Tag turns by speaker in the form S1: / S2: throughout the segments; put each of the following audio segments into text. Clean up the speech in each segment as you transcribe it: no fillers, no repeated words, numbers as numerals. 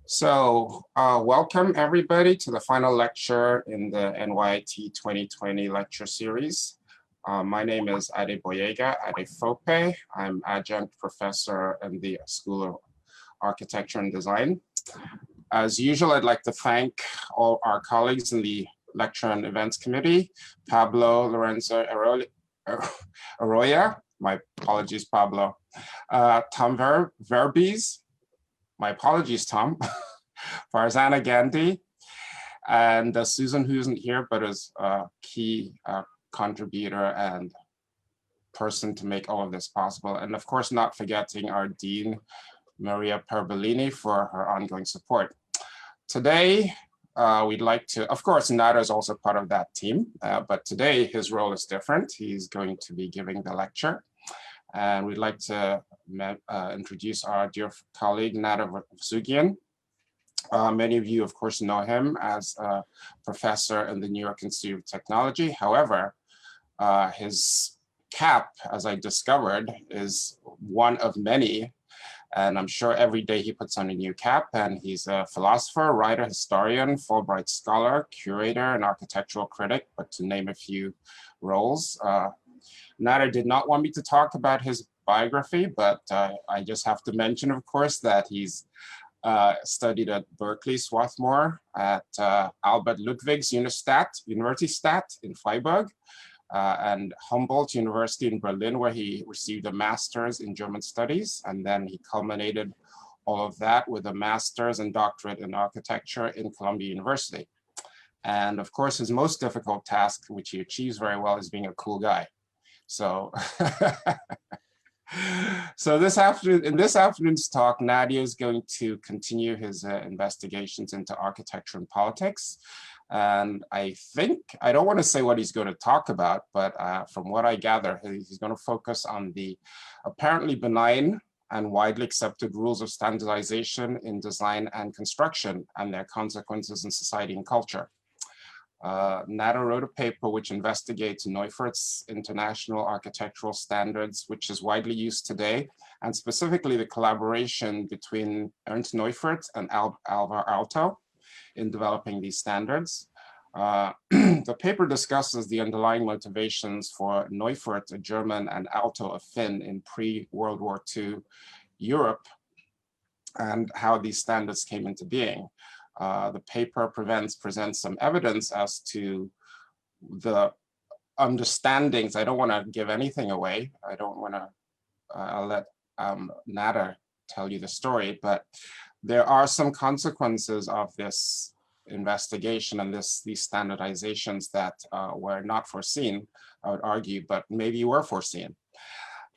S1: Welcome everybody to the final lecture in the NYIT 2020 lecture series. My name is Adegboyega Adefope. I'm adjunct professor in the School of Architecture and Design. As usual, I'd like to thank all our colleagues in the Lecture and Events Committee, Pablo Lorenzo Arroya, my apologies, Pablo, Tom Verbes, my apologies, Tom, Farzana Gandhi, and Susan, who isn't here, but is a key contributor and person to make all of this possible. And of course, not forgetting our Dean, Maria Perbellini, for her ongoing support. Today, we'd like to, of course, Nader is also part of that team, but today his role is different. He's going to be giving the lecture. And we'd like to introduce our dear colleague, Nader VOSSOUGHIAN. Many of you, of course, know him as a professor in the New York Institute of Technology. However, his cap, as I discovered, is one of many. And I'm sure every day he puts on a new cap, and he's a philosopher, writer, historian, Fulbright scholar, curator, and architectural critic, but to name a few roles. Nader did not want me to talk about his biography, but I just have to mention, of course, that he's studied at Berkeley, Swarthmore, at Albert Ludwigs Universität in Freiburg, and Humboldt University in Berlin, where he received a master's in German studies. And then he culminated all of that with a master's and doctorate in architecture in Columbia University. And of course, his most difficult task, which he achieves very well, is being a cool guy. So, so in this afternoon's talk, Nadia is going to continue his investigations into architecture and politics. And I think, I don't want to say what he's going to talk about, but from what I gather, he's going to focus on the apparently benign and widely accepted rules of standardization in design and construction and their consequences in society and culture. Nader wrote a paper which investigates Neufert's international architectural standards, which is widely used today, and specifically the collaboration between Ernst Neufert and Alvar Aalto in developing these standards. The paper discusses the underlying motivations for Neufert, a German, and Aalto, a Finn, in pre-World War II Europe, and how these standards came into being. The paper presents some evidence as to the understandings. I don't want to give anything away. I don't want to, I'll let Nader tell you the story, but there are some consequences of this investigation and these standardizations that were not foreseen, I would argue, but maybe were foreseen.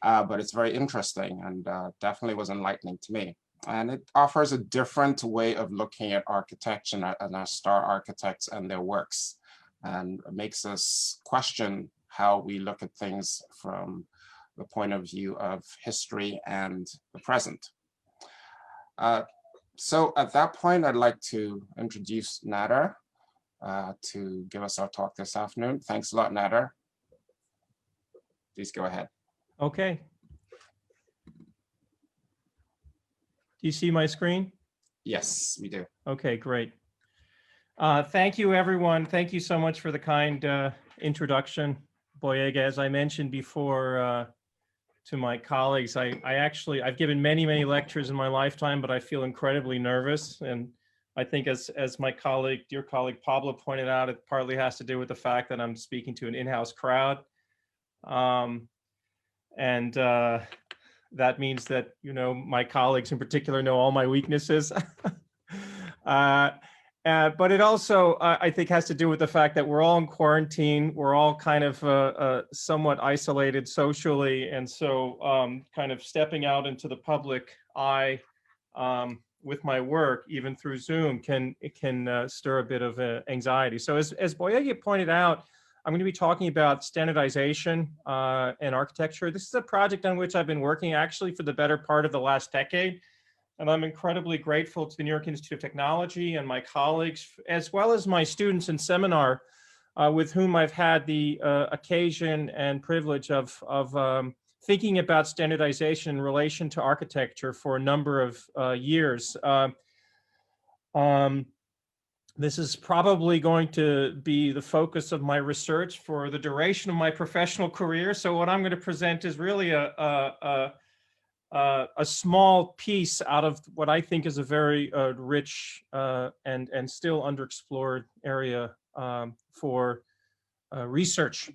S1: But it's very interesting and definitely was enlightening to me. And it offers a different way of looking at architecture and our star architects and their works, and makes us question how we look at things from the point of view of history and the present. So at that point, I'd like to introduce Nader to give us our talk this afternoon. Thanks a lot, Nader. Please go ahead.
S2: Okay. Do you see my screen?
S1: Yes, we do.
S2: Okay, great. Thank you, everyone. Thank you so much for the kind introduction, Boyega. As I mentioned before to my colleagues, I've given many lectures in my lifetime, but I feel incredibly nervous. And I think as my colleague, dear colleague Pablo pointed out, it partly has to do with the fact that I'm speaking to an in-house crowd. That means that, you know, my colleagues in particular know all my weaknesses. But it also, I think, has to do with the fact that we're all in quarantine. We're all kind of somewhat isolated socially. And so kind of stepping out into the public eye with my work, even through Zoom, can stir a bit of anxiety. So as Boyega pointed out, I'm going to be talking about standardization and architecture. This is a project on which I've been working actually for the better part of the last decade. And I'm incredibly grateful to the New York Institute of Technology and my colleagues, as well as my students in seminar, with whom I've had the occasion and privilege of thinking about standardization in relation to architecture for a number of years. This is probably going to be the focus of my research for the duration of my professional career. So what I'm going to present is really a small piece out of what I think is a very rich and still underexplored area for research.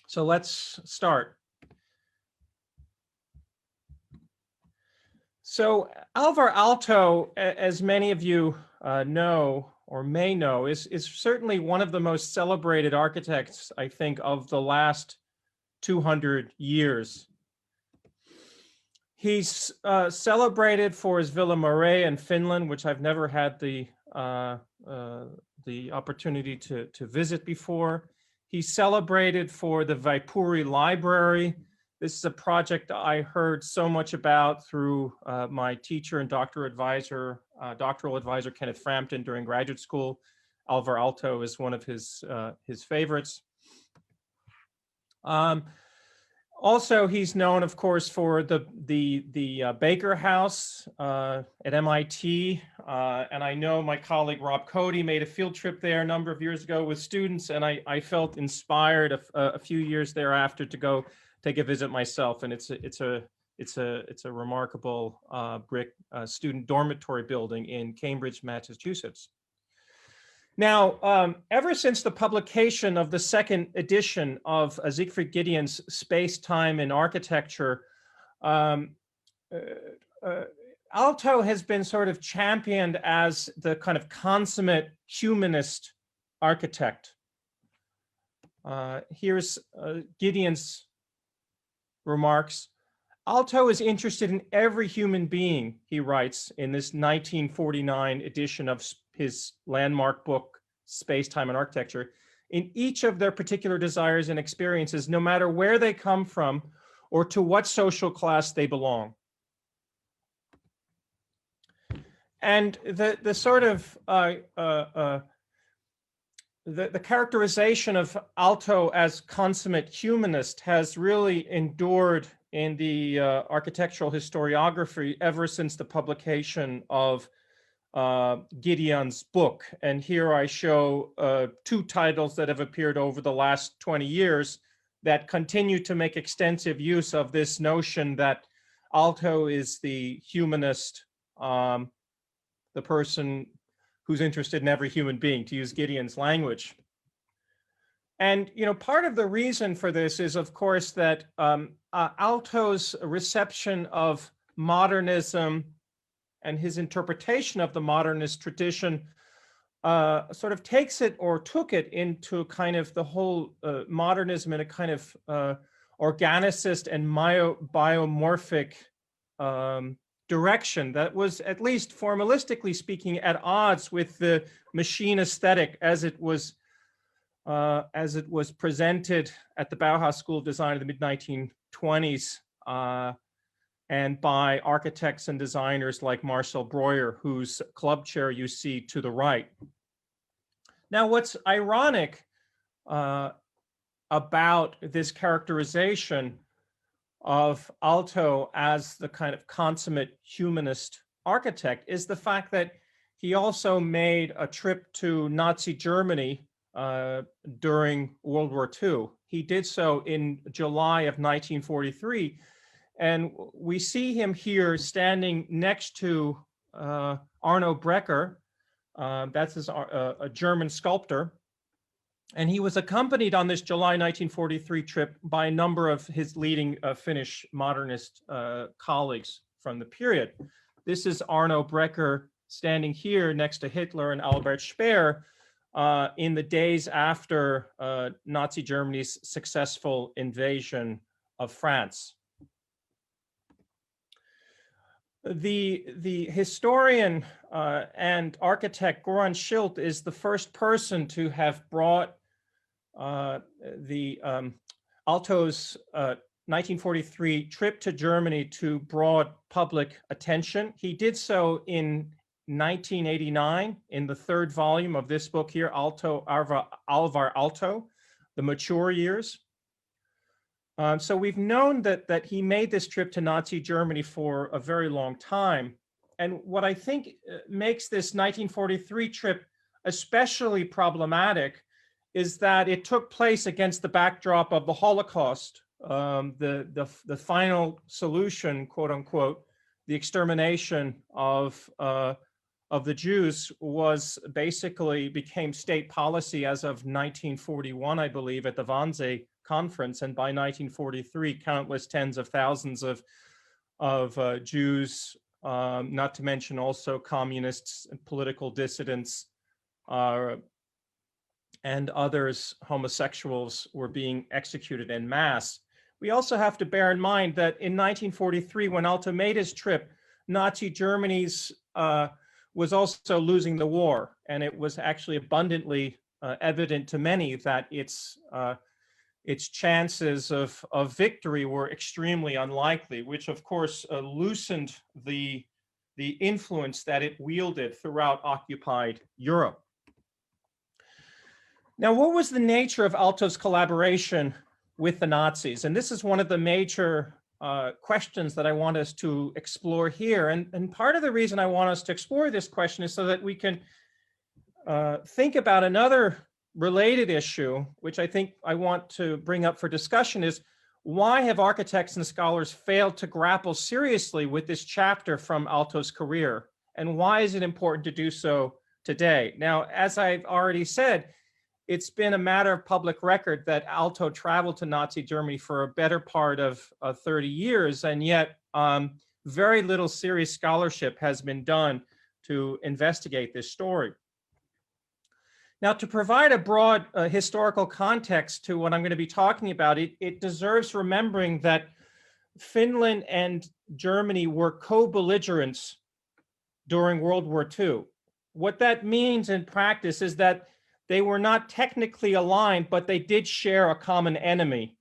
S2: So let's start. So Alvar Aalto, as many of you know or may know, is certainly one of the most celebrated architects, I think, of the last 200 years. He's celebrated for his Villa Mare in Finland, which I've never had the opportunity to visit before. He's celebrated for the Vaipuri Library. This is a project I heard so much about through my teacher and doctoral advisor, Kenneth Frampton, during graduate school. Alvar Aalto is one of his favorites. Also, he's known, of course, for the Baker House at MIT. And I know my colleague Rob Cody made a field trip there a number of years ago with students, and I felt inspired a few years thereafter to go take a visit myself. And it's a remarkable brick student dormitory building in Cambridge, Massachusetts. Now, ever since the publication of the second edition of Siegfried Gideon's Space, Time, and Architecture, Aalto has been sort of championed as the kind of consummate humanist architect. Here's Gideon's remarks. Aalto is interested in every human being, he writes in this 1949 edition of his landmark book, Space, Time, and Architecture, in each of their particular desires and experiences, no matter where they come from or to what social class they belong. And the sort of the characterization of Aalto as consummate humanist has really endured in the architectural historiography ever since the publication of Gideon's book. And here I show two titles that have appeared over the last 20 years that continue to make extensive use of this notion that Aalto is the humanist, the person who's interested in every human being, to use Gideon's language. And, you know, part of the reason for this is, of course, that Aalto's reception of modernism and his interpretation of the modernist tradition sort of takes it, or took it, into kind of the whole modernism in a kind of organicist and biomorphic direction that was, at least formalistically speaking, at odds with the machine aesthetic as it was presented at the Bauhaus School of Design in the mid-1920s and by architects and designers like Marcel Breuer, whose club chair you see to the right. Now, what's ironic about this characterization of Aalto as the kind of consummate humanist architect is the fact that he also made a trip to Nazi Germany during World War II. He did so in July of 1943. And we see him here standing next to Arno Breker. That's a German sculptor. And he was accompanied on this July 1943 trip by a number of his leading Finnish modernist colleagues from the period. This is Arno Breker standing here next to Hitler and Albert Speer in the days after Nazi Germany's successful invasion of France. The historian and architect Goran Schilt is the first person to have brought Aalto's 1943 trip to Germany to broad public attention. He did so in 1989 in the third volume of this book here, Alvar Aalto, The Mature Years. So we've known that he made this trip to Nazi Germany for a very long time. And what I think makes this 1943 trip especially problematic is that it took place against the backdrop of the Holocaust, the final solution, quote unquote, the extermination of the Jews was basically became state policy as of 1941, I believe, at the Wannsee Conference. And by 1943, countless tens of thousands of Jews, not to mention also communists and political dissidents, and others, homosexuals, were being executed en masse. We also have to bear in mind that in 1943, when Aalto made his trip, Nazi Germany's was also losing the war, and it was actually abundantly evident to many that its chances of victory were extremely unlikely, which of course loosened the influence that it wielded throughout occupied Europe. Now, what was the nature of Aalto's collaboration with the Nazis? And this is one of the major questions that I want us to explore here. And part of the reason I want us to explore this question is so that we can think about another related issue, which I think I want to bring up for discussion, is why have architects and scholars failed to grapple seriously with this chapter from Aalto's career? And why is it important to do so today? Now, as I've already said, it's been a matter of public record that Aalto traveled to Nazi Germany for a better part of 30 years, and yet very little serious scholarship has been done to investigate this story. Now, to provide a broad historical context to what I'm going to be talking about, it deserves remembering that Finland and Germany were co-belligerents during World War II. What that means in practice is that they were not technically aligned, but they did share a common enemy,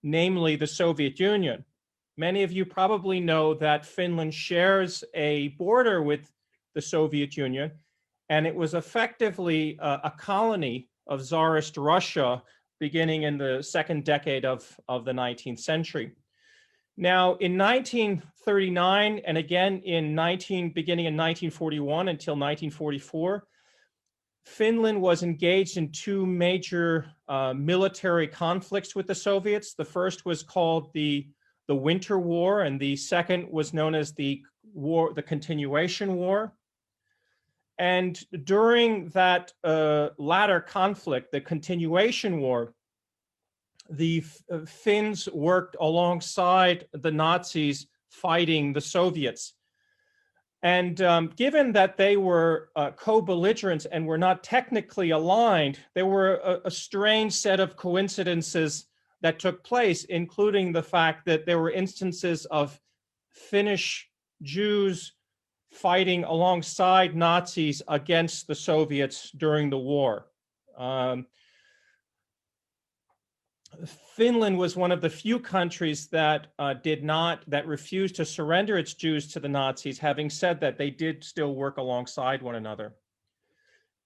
S2: namely the Soviet Union. Many of you probably know that Finland shares a border with the Soviet Union, and it was effectively a colony of Tsarist Russia beginning in the second decade of the 19th century. Now, in 1939, and again beginning in 1941 until 1944, Finland was engaged in two major military conflicts with the Soviets. The first was called the Winter War, and the second was known as the Continuation War. And during that latter conflict, the Continuation War, the Finns worked alongside the Nazis fighting the Soviets. And given that they were co-belligerents and were not technically aligned, there were a strange set of coincidences that took place, including the fact that there were instances of Finnish Jews fighting alongside Nazis against the Soviets during the war. Finland was one of the few countries that refused to surrender its Jews to the Nazis. Having said that, they did still work alongside one another.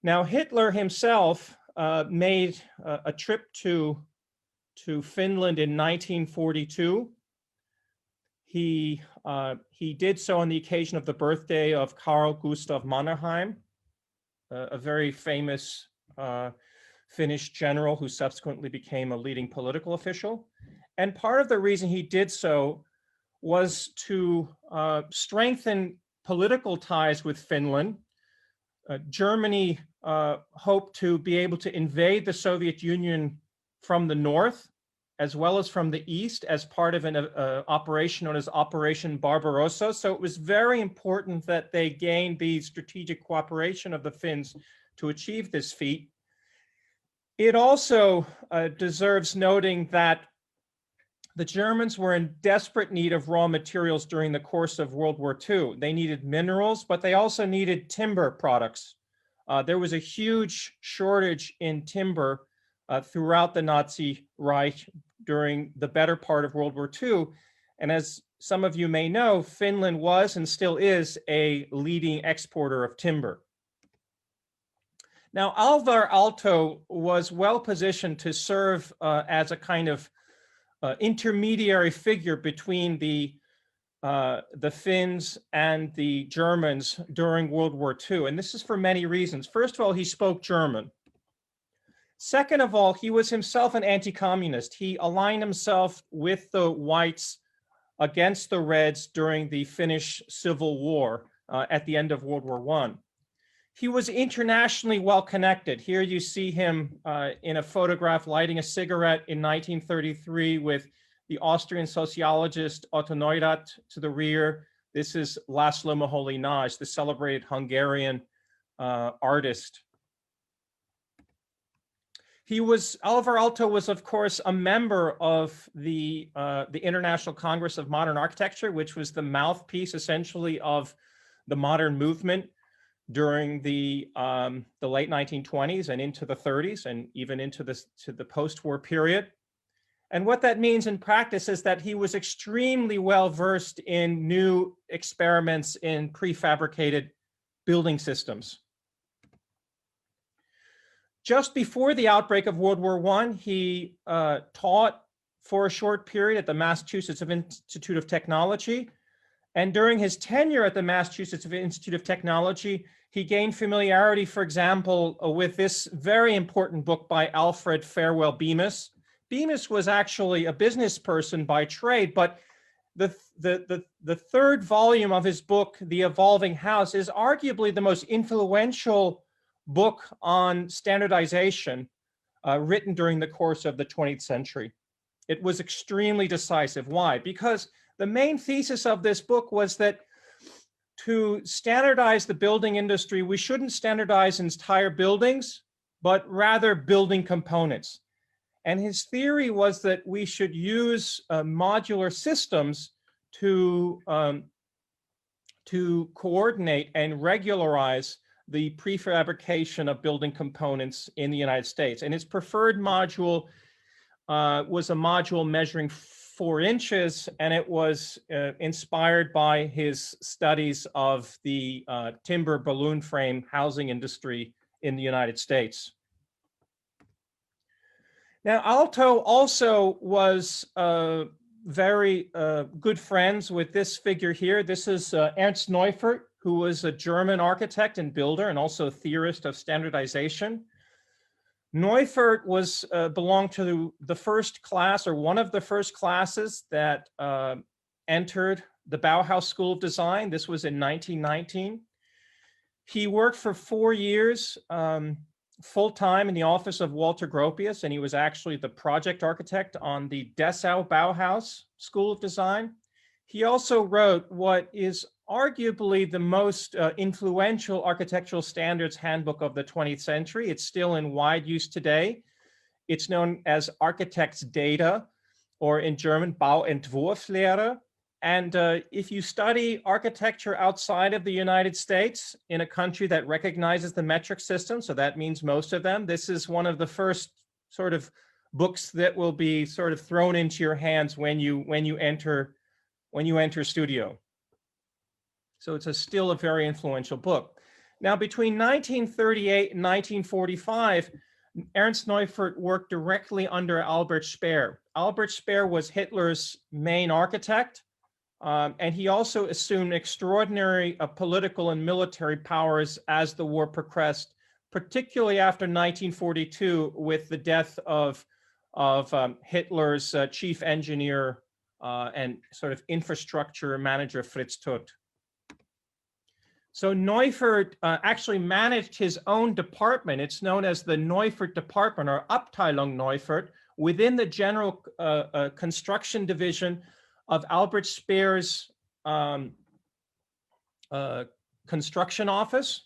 S2: Now, Hitler himself made a trip to Finland in 1942. He did so on the occasion of the birthday of Carl Gustav Mannerheim, a very famous Finnish general who subsequently became a leading political official. And part of the reason he did so was to strengthen political ties with Finland. Germany hoped to be able to invade the Soviet Union from the north, as well as from the east, as part of an operation known as Operation Barbarossa. So it was very important that they gained the strategic cooperation of the Finns to achieve this feat. It also deserves noting that the Germans were in desperate need of raw materials during the course of World War II. They needed minerals, but they also needed timber products. There was a huge shortage in timber throughout the Nazi Reich during the better part of World War II. And as some of you may know, Finland was and still is a leading exporter of timber. Now, Alvar Aalto was well positioned to serve as a kind of intermediary figure between the the Finns and the Germans during World War II. And this is for many reasons. First of all, he spoke German. Second of all, he was himself an anti-communist. He aligned himself with the whites against the Reds during the Finnish Civil War at the end of World War I. He was internationally well connected. Here you see him in a photograph lighting a cigarette in 1933 with the Austrian sociologist Otto Neurath to the rear. This is Laszlo Moholy-Nagy, the celebrated Hungarian artist. Alvar Aalto was, of course, a member of the International Congress of Modern Architecture, which was the mouthpiece, essentially, of the modern movement during the late 1920s and into the 30s, and even into the post-war period. And what that means in practice is that he was extremely well versed in new experiments in prefabricated building systems. Just before the outbreak of World War I, he taught for a short period at the Massachusetts Institute of Technology. And during his tenure at the Massachusetts Institute of Technology, he gained familiarity, for example, with this very important book by Alfred Farewell Bemis. Bemis was actually a business person by trade, but the third volume of his book, The Evolving House, is arguably the most influential book on standardization written during the course of the 20th century. It was extremely decisive. Why? Because the main thesis of this book was that to standardize the building industry, we shouldn't standardize entire buildings, but rather building components. And his theory was that we should use modular systems to coordinate and regularize the prefabrication of building components in the United States. And his preferred module was a module measuring 4 inches, and it was inspired by his studies of the timber balloon frame housing industry in the United States. Now, Aalto also was very good friends with this figure here. This is Ernst Neufert, who was a German architect and builder and also a theorist of standardization. Neufert belonged to the first class, or one of the first classes that entered the Bauhaus School of Design. This was in 1919. He worked for 4 years full-time in the office of Walter Gropius, and he was actually the project architect on the Dessau Bauhaus School of Design. He also wrote what is arguably the most influential architectural standards handbook of the 20th century. It's still in wide use today. It's known as Architect's Data, or in German, Bauentwurfslehre. And if you study architecture outside of the United States, in a country that recognizes the metric system, so that means most of them, this is one of the first sort of books that will be sort of thrown into your hands when you enter studio. So it's still a very influential book. Now, between 1938 and 1945, Ernst Neufert worked directly under Albert Speer. Albert Speer was Hitler's main architect, and he also assumed extraordinary political and military powers as the war progressed, particularly after 1942 with the death of Hitler's chief engineer and sort of infrastructure manager, Fritz Tutt. So Neufert actually managed his own department. It's known as the Neufert Department, or Abteilung Neufert, within the general construction division of Albert Speer's construction office.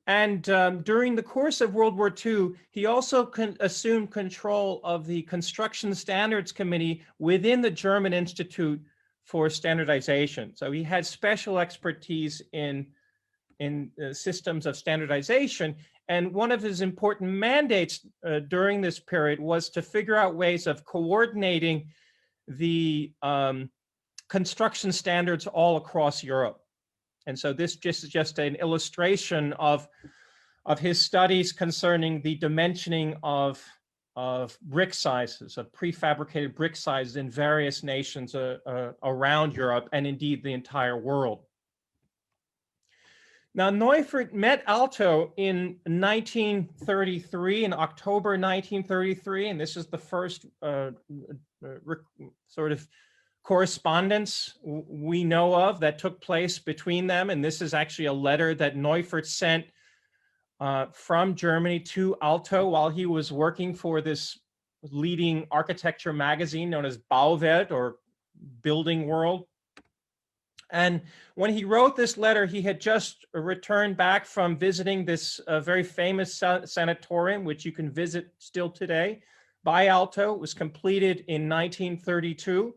S2: And during the course of World War II, he also assumed control of the Construction Standards Committee within the German Institute for Standardization. So he had special expertise in systems of standardization. And one of his important mandates during this period was to figure out ways of coordinating the construction standards all across Europe. And so this is just an illustration of his studies concerning the dimensioning of brick sizes, of prefabricated brick sizes in various nations around Europe and indeed the entire world. Now, Neufert met Aalto in 1933, in October 1933, and this is the first sort of correspondence we know of that took place between them. And this is actually a letter that Neufert sent from Germany to Aalto while he was working for this leading architecture magazine known as Bauwelt, or Building World. And when he wrote this letter, he had just returned back from visiting this very famous sanatorium, which you can visit still today, by Aalto. It was completed in 1932.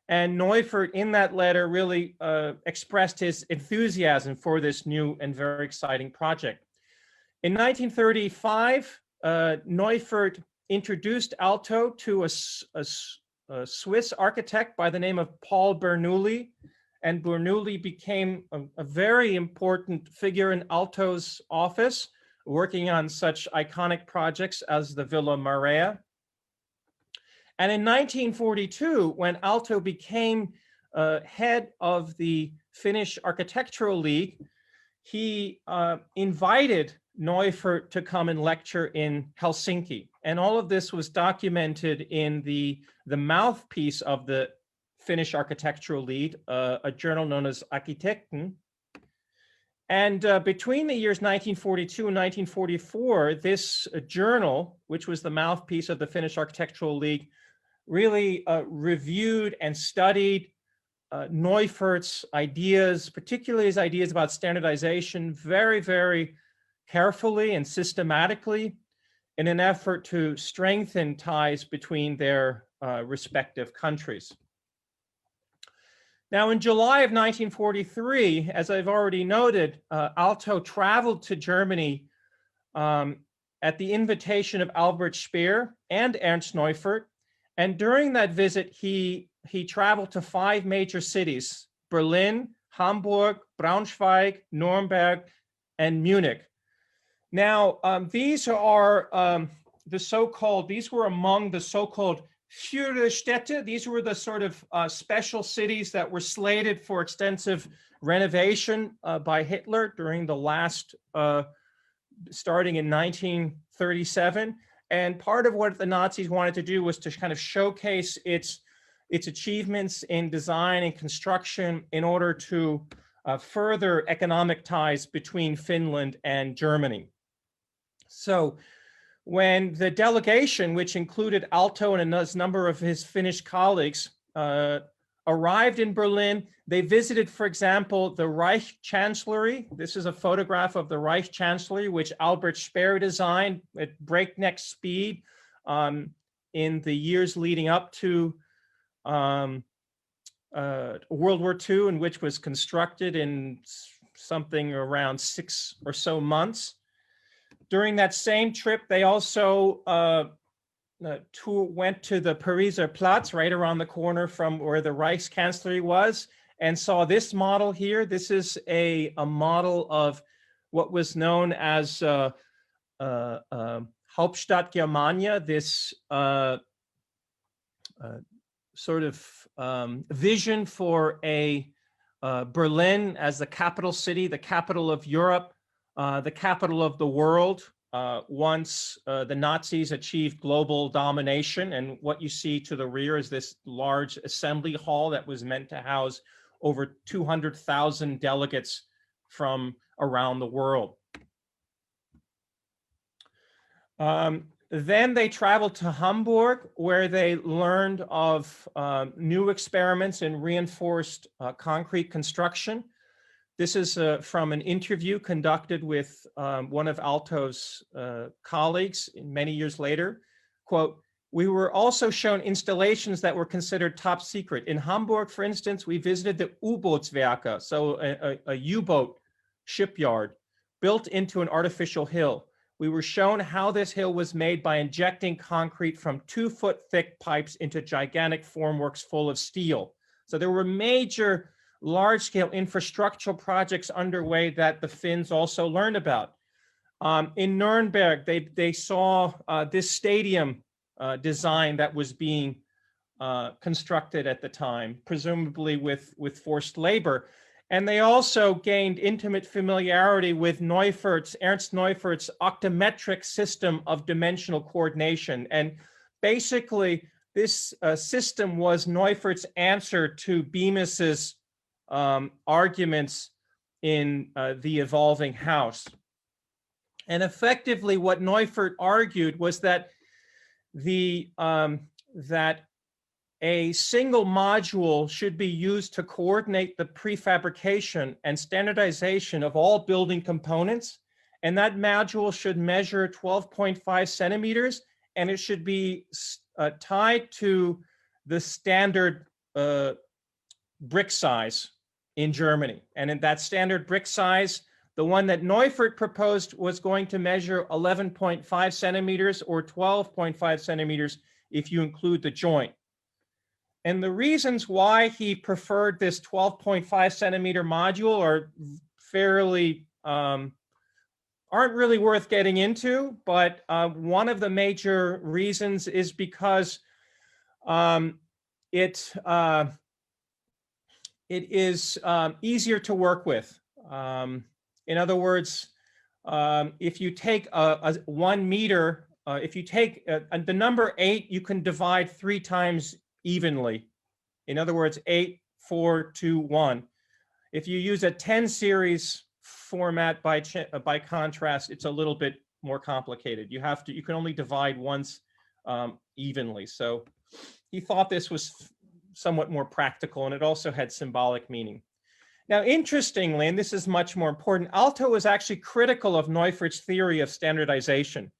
S2: And Neufert, in that letter, really expressed his enthusiasm for this new and very exciting project. In 1935, Neufert introduced Aalto to a Swiss architect by the name of Paul Bernoulli. And Bernoulli became a very important figure in Aalto's office, working on such iconic projects as the Villa Marea. And in 1942, when Aalto became head of the Finnish Architectural League, he invited Neufert to come and lecture in Helsinki. And all of this was documented in the mouthpiece of the Finnish Architectural League, a journal known as Arkitekten. And between the years 1942 and 1944, this journal, which was the mouthpiece of the Finnish Architectural League, really reviewed and studied Neufert's ideas, particularly his ideas about standardization, very, very carefully and systematically in an effort to strengthen ties between their respective countries. Now, in July of 1943, as I've already noted, Aalto traveled to Germany at the invitation of Albert Speer and Ernst Neufert. And during that visit, he traveled to 5 major cities: Berlin, Hamburg, Braunschweig, Nuremberg, and Munich. Now, these are these were among the so-called Führerstädte. These were the sort of special cities that were slated for extensive renovation by Hitler during the last, starting in 1937. And part of what the Nazis wanted to do was to kind of showcase its achievements in design and construction in order to further economic ties between Finland and Germany. So when the delegation, which included Aalto and a number of his Finnish colleagues, arrived in Berlin, they visited, for example, the Reich Chancellery. This is a photograph of the Reich Chancellery, which Albert Speer designed at breakneck speed in the years leading up to World War II, and which was constructed in something around 6 or so months. During that same trip, they also went to the Pariser Platz, right around the corner from where the Reichskanzlei was, and saw this model here. This is a model of what was known as Hauptstadt Germania, this sort of vision for a Berlin as the capital city, the capital of Europe, the capital of the world, once the Nazis achieved global domination. And what you see to the rear is this large assembly hall that was meant to house over 200,000 delegates from around the world. Then they traveled to Hamburg, where they learned of new experiments in reinforced concrete construction. This is from an interview conducted with one of Aalto's colleagues many years later. Quote, "We were also shown installations that were considered top secret. In Hamburg, for instance, we visited the U-Bootswerke, so a U-boat shipyard built into an artificial hill. We were shown how this hill was made by injecting concrete from 2-foot thick pipes into gigantic formworks full of steel." So there were major large-scale infrastructural projects underway that the Finns also learned about. In Nuremberg, they saw this stadium design that was being constructed at the time, presumably with forced labor. And they also gained intimate familiarity with Ernst Neufert's octametric system of dimensional coordination. And basically, this system was Neufert's answer to Bemis's arguments in The Evolving House. And effectively, what Neufert argued was that that a single module should be used to coordinate the prefabrication and standardization of all building components. And that module should measure 12.5 centimeters, and it should be tied to the standard brick size in Germany. And in that standard brick size, the one that Neufert proposed was going to measure 11.5 centimeters or 12.5 centimeters if you include the joint. And the reasons why he preferred this 12.5 centimeter module are fairly, aren't really worth getting into, but one of the major reasons is because it is easier to work with. In other words, if you take a 1 meter, if you take the number 8, you can divide 3 times evenly. In other words, 8, 4, 2, 1. If you use a 10 series format by contrast, it's a little bit more complicated. You can only divide once evenly. So he thought this was somewhat more practical, and it also had symbolic meaning. Now, interestingly, and this is much more important, Aalto was actually critical of Neufert's theory of standardization.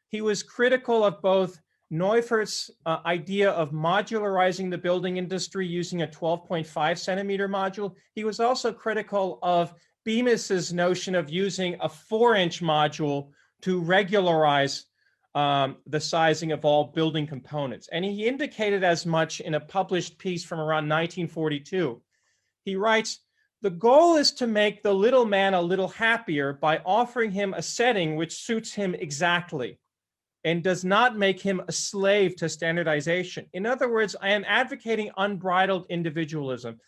S2: He was critical of both Neufert's idea of modularizing the building industry using a 12.5 centimeter module. He was also critical of Bemis's notion of using a 4-inch module to regularize the sizing of all building components. And he indicated as much in a published piece from around 1942. He writes, "The goal is to make the little man a little happier by offering him a setting which suits him exactly and does not make him a slave to standardization." In other words, I am advocating unbridled individualism.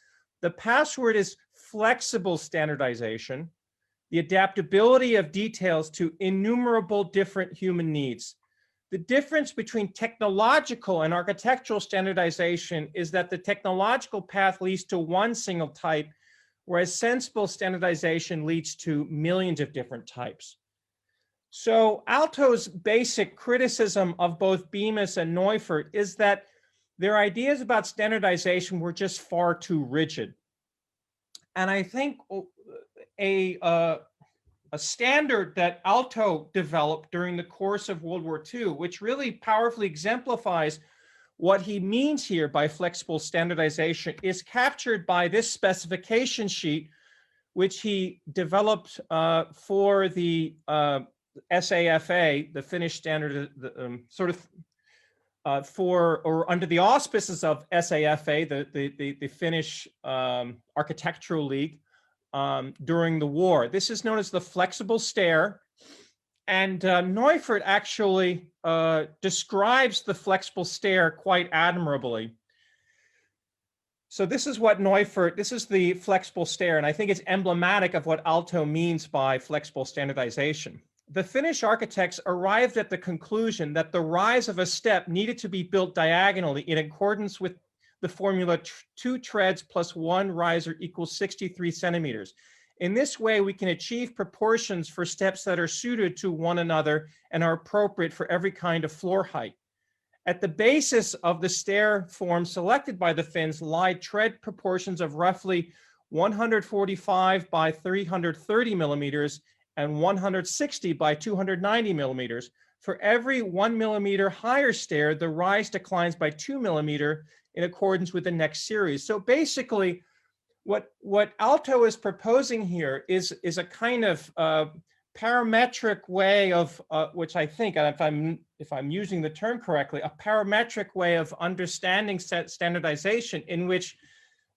S2: The password is flexible standardization, the adaptability of details to innumerable different human needs. The difference between technological and architectural standardization is that the technological path leads to one single type, whereas sensible standardization leads to millions of different types. So Aalto's basic criticism of both Bemis and Neufert is that their ideas about standardization were just far too rigid. And I think a standard that Aalto developed during the course of World War II, which really powerfully exemplifies what he means here by flexible standardization, is captured by this specification sheet, which he developed for the SAFA, the Finnish standard, for or under the auspices of SAFA, the Finnish Architectural League, during the war. This is known as the flexible stair. And Neufert actually describes the flexible stair quite admirably. So this is what Neufert, this is the flexible stair, and I think it's emblematic of what Aalto means by flexible standardization. The Finnish architects arrived at the conclusion that the rise of a step needed to be built diagonally in accordance with the formula 2 treads plus 1 riser equals 63 centimeters. In this way, we can achieve proportions for steps that are suited to one another and are appropriate for every kind of floor height. At the basis of the stair form selected by the Finns lie tread proportions of roughly 145 by 330 millimeters and 160 by 290 millimeters. For every 1 millimeter higher stair, the rise declines by 2 millimeters in accordance with the next series. So basically, what Aalto is proposing here is a kind of parametric way of, which I think, if I'm using the term correctly, a parametric way of understanding standardization in which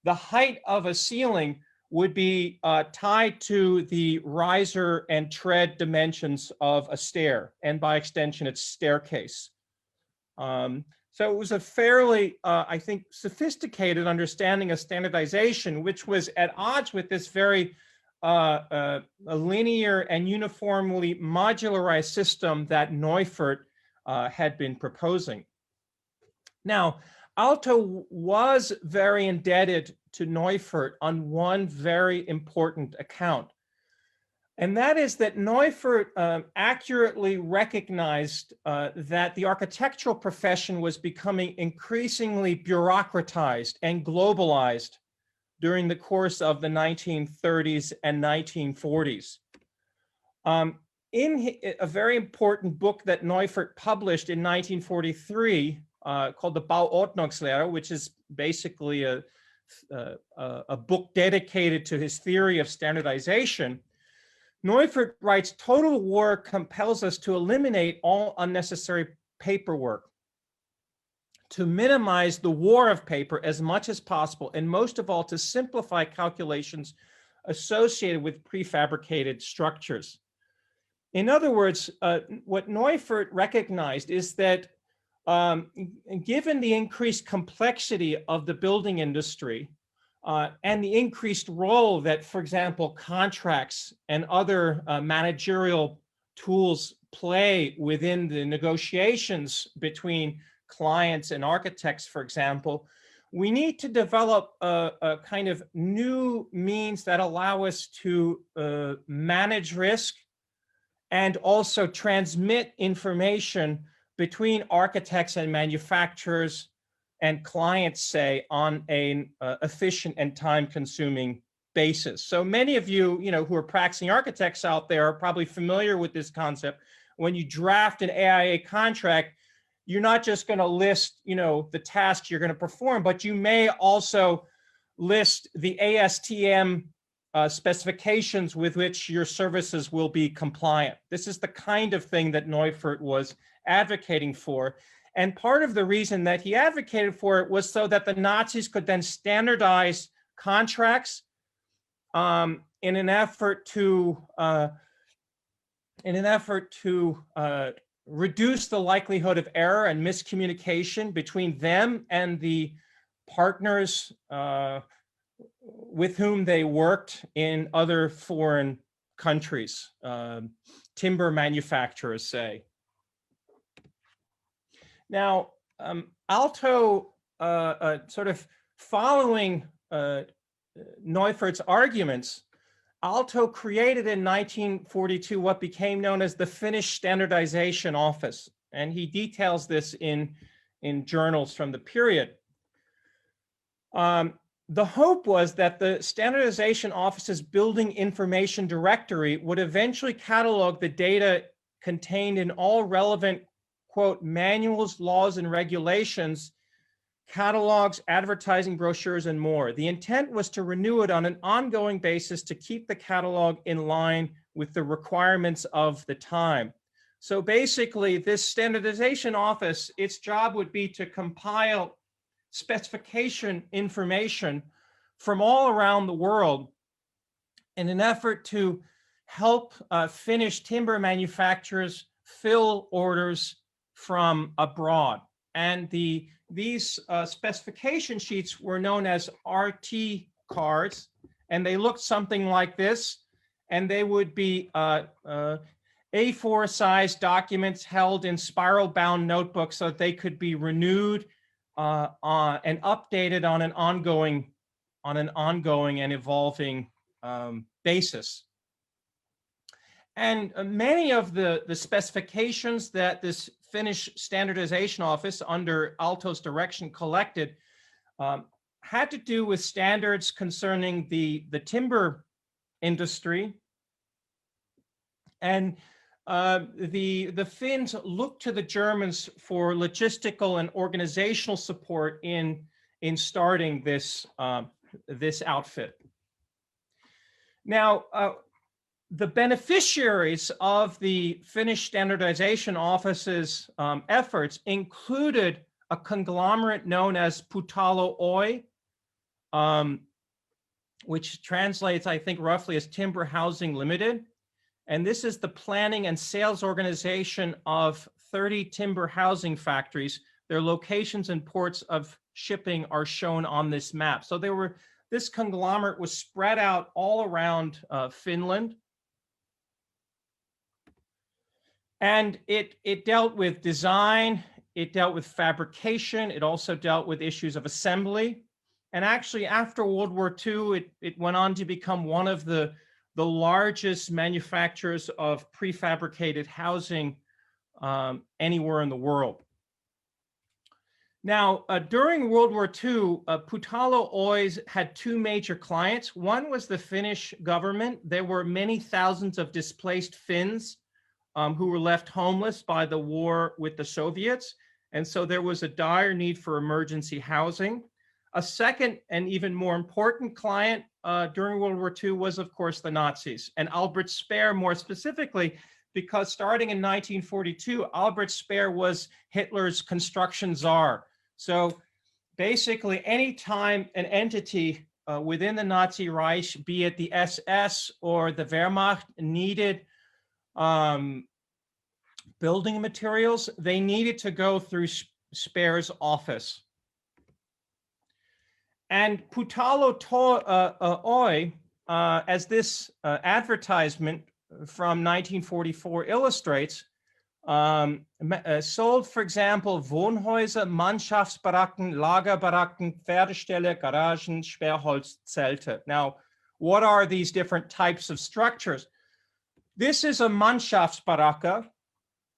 S2: the height of a ceiling would be tied to the riser and tread dimensions of a stair, and by extension, its staircase. So it was a fairly, I think, sophisticated understanding of standardization, which was at odds with this very a linear and uniformly modularized system that Neufert had been proposing. Now, Aalto was very indebted to Neufert on one very important account. And that is that Neufert accurately recognized that the architectural profession was becoming increasingly bureaucratized and globalized during the course of the 1930s and 1940s. In a very important book that Neufert published in 1943 called the Bauordnungslehre, which is basically a book dedicated to his theory of standardization, Neufert writes, "Total war compels us to eliminate all unnecessary paperwork, to minimize the war of paper as much as possible, and most of all, to simplify calculations associated with prefabricated structures." In other words, what Neufert recognized is that given the increased complexity of the building industry, and the increased role that, for example, contracts and other managerial tools play within the negotiations between clients and architects, for example, we need to develop a kind of new means that allow us to manage risk and also transmit information between architects and manufacturers and clients, say, on an efficient and time-consuming basis. So many of you, who are practicing architects out there are probably familiar with this concept. When you draft an AIA contract, you're not just going to list, the tasks you're going to perform, but you may also list the ASTM specifications with which your services will be compliant. This is the kind of thing that Neufert was advocating for. And part of the reason that he advocated for it was so that the Nazis could then standardize contracts in an effort to reduce the likelihood of error and miscommunication between them and the partners with whom they worked in other foreign countries, timber manufacturers, say. Now, Aalto, sort of following Neufert's arguments, Aalto created in 1942 what became known as the Finnish Standardization Office, and he details this in journals from the period. The hope was that the Standardization Office's building information directory would eventually catalog the data contained in all relevant, quote, manuals, laws, and regulations, catalogs, advertising brochures, and more. The intent was to renew it on an ongoing basis to keep the catalog in line with the requirements of the time. So basically, this Standardization Office, its job would be to compile specification information from all around the world in an effort to help Finnish timber manufacturers fill orders from abroad. And these specification sheets were known as RT cards, and they looked something like this. And they would be A4 size documents held in spiral bound notebooks so that they could be renewed and updated on an ongoing and evolving basis. And many of the specifications that this Finnish Standardization Office under Aalto's direction collected had to do with standards concerning the timber industry. And the Finns looked to the Germans for logistical and organizational support in starting this outfit. Now, the beneficiaries of the Finnish Standardization Office's efforts included a conglomerate known as Putalo Oy, which translates, I think, roughly as Timber Housing Limited. And this is the planning and sales organization of 30 timber housing factories, their locations and ports of shipping are shown on this map. So this conglomerate was spread out all around Finland. And it dealt with design, it dealt with fabrication, it also dealt with issues of assembly. And actually, after World War II, it went on to become one of the largest manufacturers of prefabricated housing anywhere in the world. Now, during World War II, Putalo Oy had two major clients. One was the Finnish government. There were many thousands of displaced Finns who were left homeless by the war with the Soviets. And so there was a dire need for emergency housing. A second and even more important client during World War II was, of course, the Nazis, and Albert Speer more specifically, because starting in 1942, Albert Speer was Hitler's construction czar. So basically, anytime an entity within the Nazi Reich, be it the SS or the Wehrmacht, needed building materials, they needed to go through Speer's office. And Putalo Oy, as this advertisement from 1944 illustrates, sold, for example, Wohnhäuser, Mannschaftsbaracken, Lagerbaracken, Pferdestelle, Garagen, Sperrholzzelte. Now, what are these different types of structures? This is a Mannschaftsbaracke,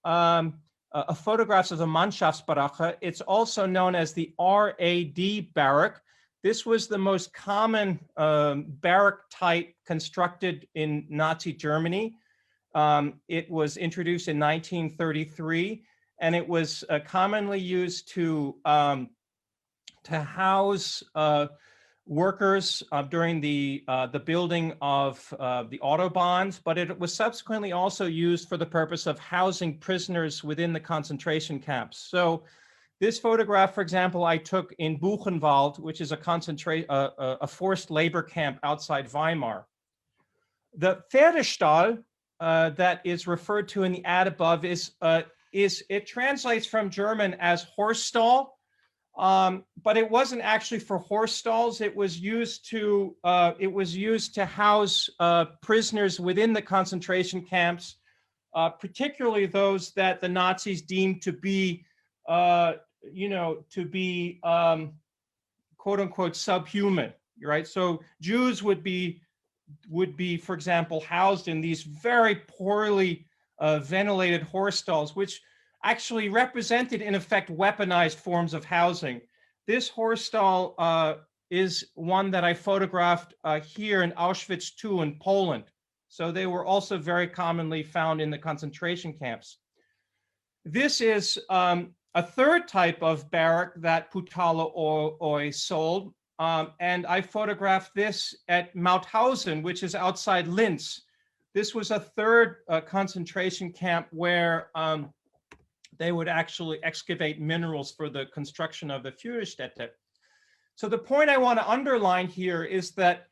S2: a photograph of a Mannschaftsbaracke. It's also known as the RAD barrack. This was the most common barrack type constructed in Nazi Germany. It was introduced in 1933, and it was commonly used to house workers during the building of the Autobahns, but it was subsequently also used for the purpose of housing prisoners within the concentration camps. So this photograph, for example, I took in Buchenwald, which is a forced labor camp outside Weimar. The Pferdestall that is referred to in the ad above it translates from German as horse stall, but it wasn't actually for horse stalls. It was used to house prisoners within the concentration camps, particularly those that the Nazis deemed to be quote unquote subhuman, right? So Jews would be, for example, housed in these very poorly ventilated horse stalls, which actually represented, in effect, weaponized forms of housing. This horse stall is one that I photographed here in Auschwitz II in Poland. So they were also very commonly found in the concentration camps. This is a third type of barrack that Putalo Oy sold. And I photographed this at Mauthausen, which is outside Linz. This was a third concentration camp where they would actually excavate minerals for the construction of the Führerstätte. So the point I want to underline here is that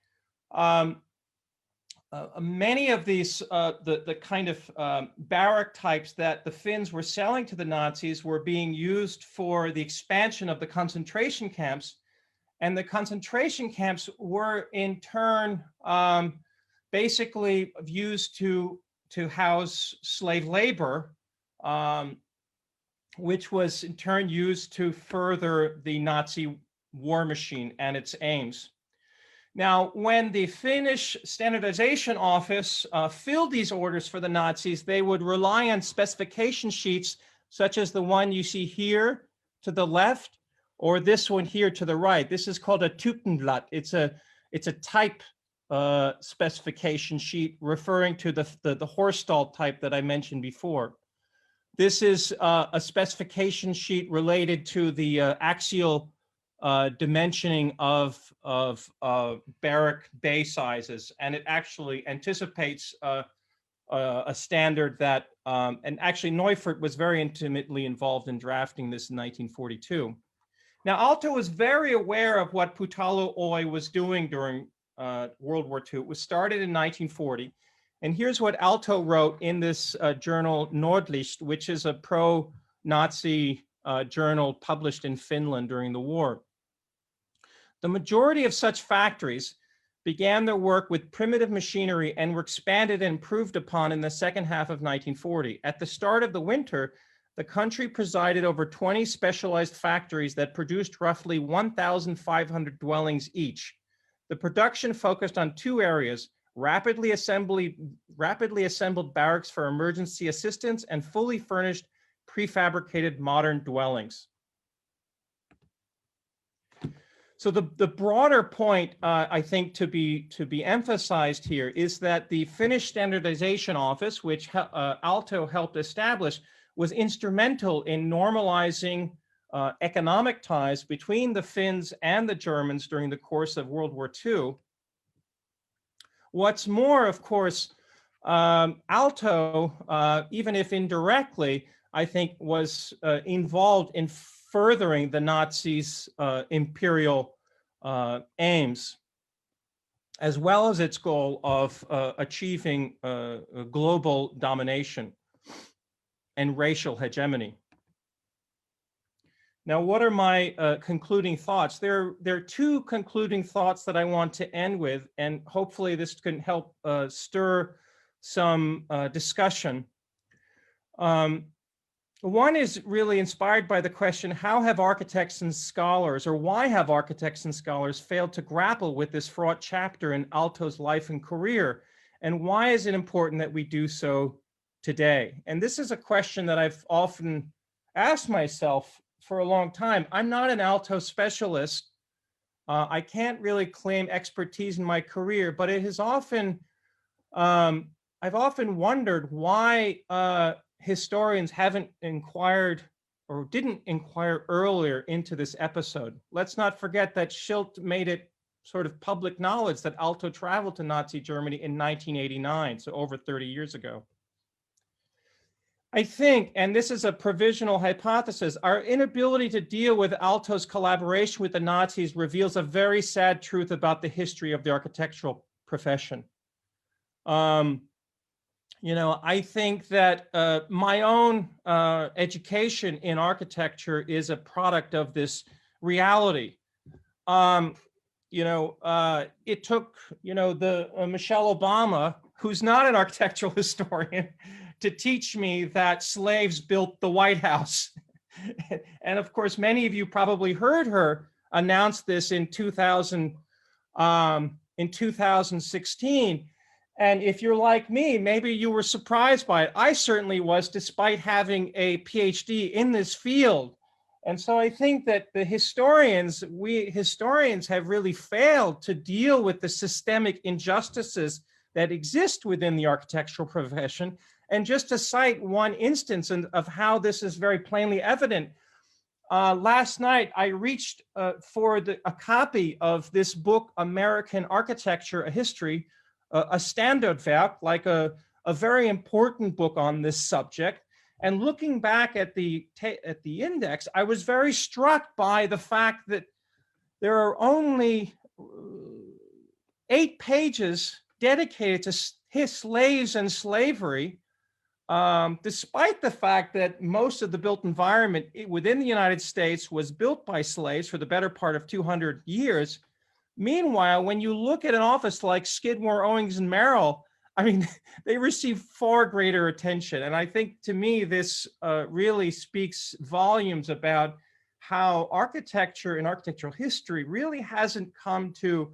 S2: many of these, the kind of barrack types that the Finns were selling to the Nazis were being used for the expansion of the concentration camps. And the concentration camps were in turn basically used to house slave labor, which was in turn used to further the Nazi war machine and its aims. Now, when the Finnish Standardization Office filled these orders for the Nazis, they would rely on specification sheets such as the one you see here to the left, or this one here to the right. This is called a Typenblatt. It's a type specification sheet referring to the horse stall type that I mentioned before. This is a specification sheet related to the axial dimensioning of barrack bay sizes, and it actually anticipates a standard that, and actually Neufert was very intimately involved in drafting this in 1942. Now, Aalto was very aware of what Putalo Oy was doing during World War II. It was started in 1940. And here's what Aalto wrote in this journal Nordlicht, which is a pro-Nazi journal published in Finland during the war. The majority of such factories began their work with primitive machinery and were expanded and improved upon in the second half of 1940. At the start of the winter, the country presided over 20 specialized factories that produced roughly 1,500 dwellings each. The production focused on two areas: rapidly assembled barracks for emergency assistance and fully furnished prefabricated modern dwellings. So the broader point, I think, to be emphasized here is that the Finnish Standardization Office, which Aalto helped establish, was instrumental in normalizing economic ties between the Finns and the Germans during the course of World War II. What's more, of course, Aalto, even if indirectly, I think was involved in furthering the Nazis' imperial aims, as well as its goal of achieving global domination and racial hegemony. Now, what are my concluding thoughts? There are two concluding thoughts that I want to end with, and hopefully this can help stir some discussion. One is really inspired by the question, how have architects and scholars, or why have architects and scholars failed to grapple with this fraught chapter in Aalto's life and career? And why is it important that we do so today? And this is a question that I've often asked myself for a long time. I'm not an Aalto specialist. I can't really claim expertise in my career, but it has often, I've often wondered why historians haven't inquired or didn't inquire earlier into this episode. Let's not forget that Schilt made it sort of public knowledge that Aalto traveled to Nazi Germany in 1989, so over 30 years ago. I think, and this is a provisional hypothesis, our inability to deal with Aalto's collaboration with the Nazis reveals a very sad truth about the history of the architectural profession. You know, I think that my own education in architecture is a product of this reality. You know, it took, you know, Michelle Obama, who's not an architectural historian, to teach me that slaves built the White House. And of course, many of you probably heard her announce this in 2016. And if you're like me, maybe you were surprised by it. I certainly was, despite having a PhD in this field. And so I think that the historians, we historians have really failed to deal with the systemic injustices that exist within the architectural profession. And just to cite one instance of how this is very plainly evident, last night I reached for a copy of this book, American Architecture, a History, a Standardwerk, like a very important book on this subject. And looking back at the index, I was very struck by the fact that there are only 8 pages dedicated to slaves and slavery, despite the fact that most of the built environment within the United States was built by slaves for the better part of 200 years. Meanwhile, when you look at an office like Skidmore, Owings and Merrill, I mean, they receive far greater attention. And I think, to me, this really speaks volumes about how architecture and architectural history really hasn't come to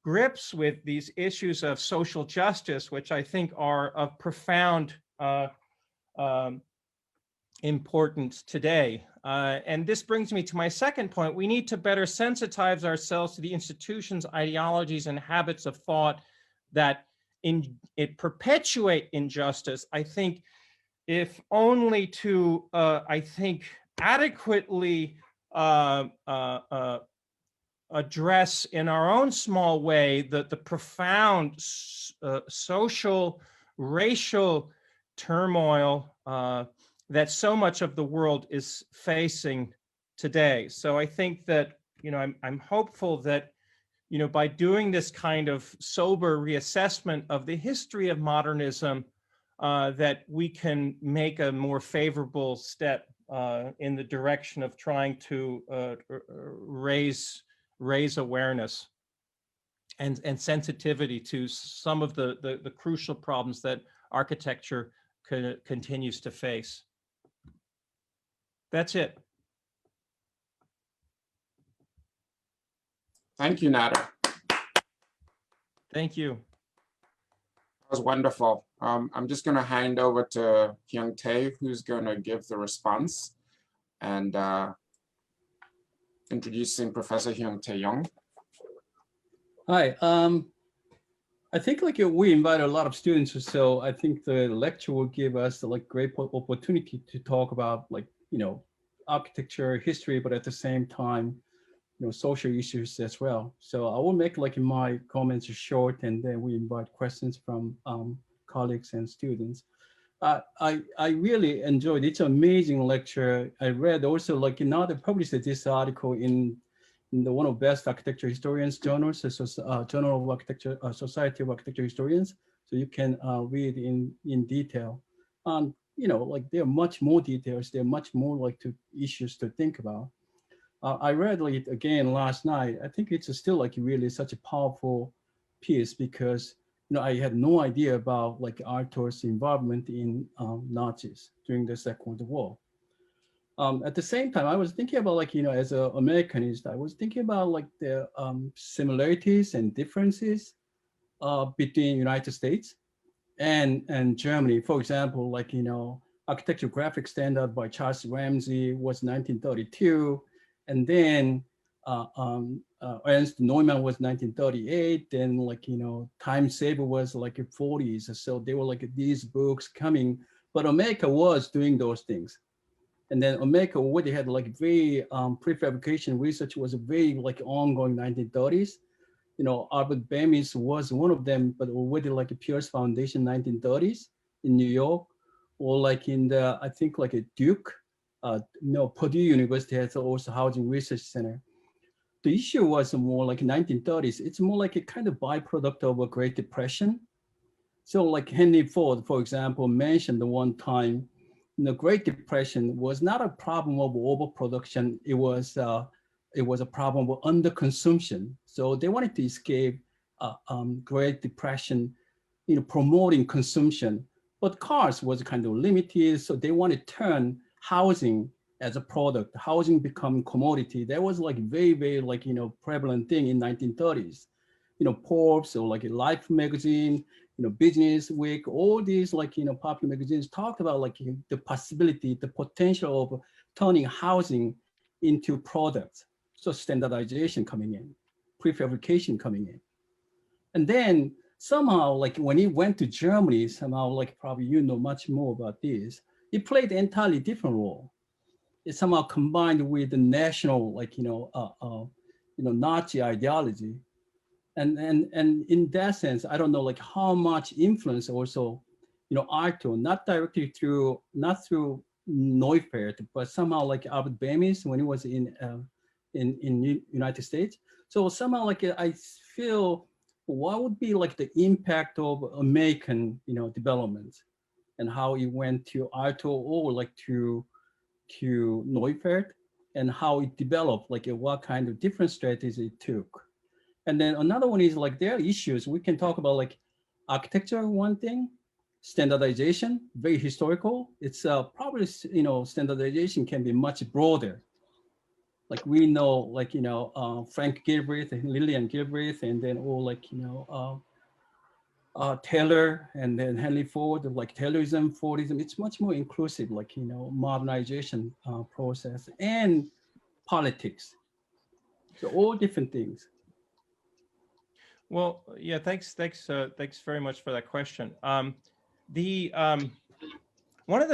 S2: grips with these issues of social justice, which I think are of profound importance today. And this brings me to my second point. We need to better sensitize ourselves to the institutions, ideologies, and habits of thought that perpetuate injustice. I think if only to, I think, adequately address in our own small way the profound social, racial turmoil that so much of the world is facing today. So I think that, you know, I'm hopeful that, you know, by doing this kind of sober reassessment of the history of modernism, that we can make a more favorable step in the direction of trying to raise awareness and sensitivity to some of the crucial problems that architecture continues to face. That's it.
S1: Thank you, Nader.
S2: Thank you.
S1: That was wonderful. I'm just going to hand over to Hyun-Tae, who's going to give the response, and introducing Professor Hyun-Tae Young.
S3: Hi. I think like we invited a lot of students, so I think the lecture will give us like great opportunity to talk about like, you know, architecture, history, but at the same time, you know, social issues as well. So I will make like my comments short, and then we invite questions from colleagues and students. I really enjoyed it. It's an amazing lecture. I read also like Nader published this article in the one of best architecture historians journals, so Journal of Architecture, Society of Architecture Historians. So you can read in detail. You know, like there are much more details. There are much more like issues to think about. I read it again last night. I think it's still like really such a powerful piece because, you know, I had no idea about like Aalto's involvement in Nazis during the Second World War. At the same time, I was thinking about like, you know, as an Americanist, I was thinking about like the similarities and differences between United States and Germany. For example, like, you know, Architecture Graphic Standard by Charles Ramsey was 1932. And then Ernst Neufert was 1938. Then like, you know, Time Saver was like 40s. So they were like these books coming, but America was doing those things. And then America already had like very prefabrication research was very like ongoing 1930s. You know, Albert Bemis was one of them, but already like a Pierce Foundation 1930s in New York, or like in the, I think like a Duke, no, Purdue University has also Housing Research Center. The issue was more like 1930s. It's more like a kind of byproduct of a Great Depression. So like Henry Ford, for example, mentioned the one time, the Great Depression was not a problem of overproduction. It was a problem of underconsumption. So they wanted to escape Great Depression, you know, promoting consumption. But cars was kind of limited, so they want to turn housing as a product. Housing become commodity. That was like very, very like, you know, prevalent thing in 1930s. You know, Forbes or like a Life magazine, you know, Business Week, all these like, you know, popular magazines talked about like the possibility, the potential of turning housing into products. So standardization coming in, prefabrication coming in. And then somehow like when he went to Germany, somehow like probably you know much more about this, he played an entirely different role. It somehow combined with the national like, you know, Nazi ideology. And in that sense, I don't know like how much influence also, you know, Aalto, not directly through, not through Neufert, but somehow like Albert Bemis when he was in United States. So somehow like I feel, what would be like the impact of American, you know, development and how it went to Aalto or like to Neufert and how it developed, like what kind of different strategies it took. And then another one is like there are issues. We can talk about like architecture, one thing, standardization, very historical. It's probably, you know, standardization can be much broader. Like we know, like, you know, Frank Gilbreth and Lillian Gilbreth, and then all like, you know, Taylor and then Henry Ford, like Taylorism, Fordism. It's much more inclusive, like, you know, modernization process and politics. So all different things.
S2: Well, yeah, thanks very much for that question. One of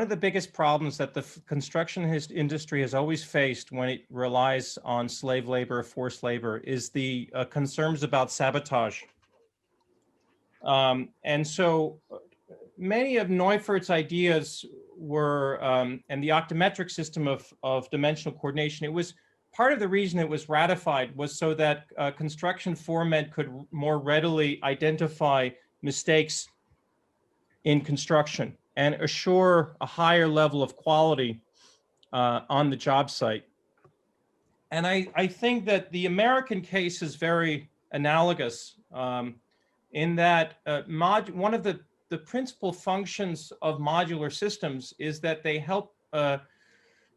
S2: the biggest problems that the construction industry has always faced when it relies on slave labor, forced labor, is the concerns about sabotage. And so many of Neufert's ideas were, and the octametric system of dimensional coordination, it was part of the reason it was ratified was so that construction foremen could more readily identify mistakes in construction and assure a higher level of quality on the job site. And I think that the American case is very analogous in that one of the principal functions of modular systems is that they help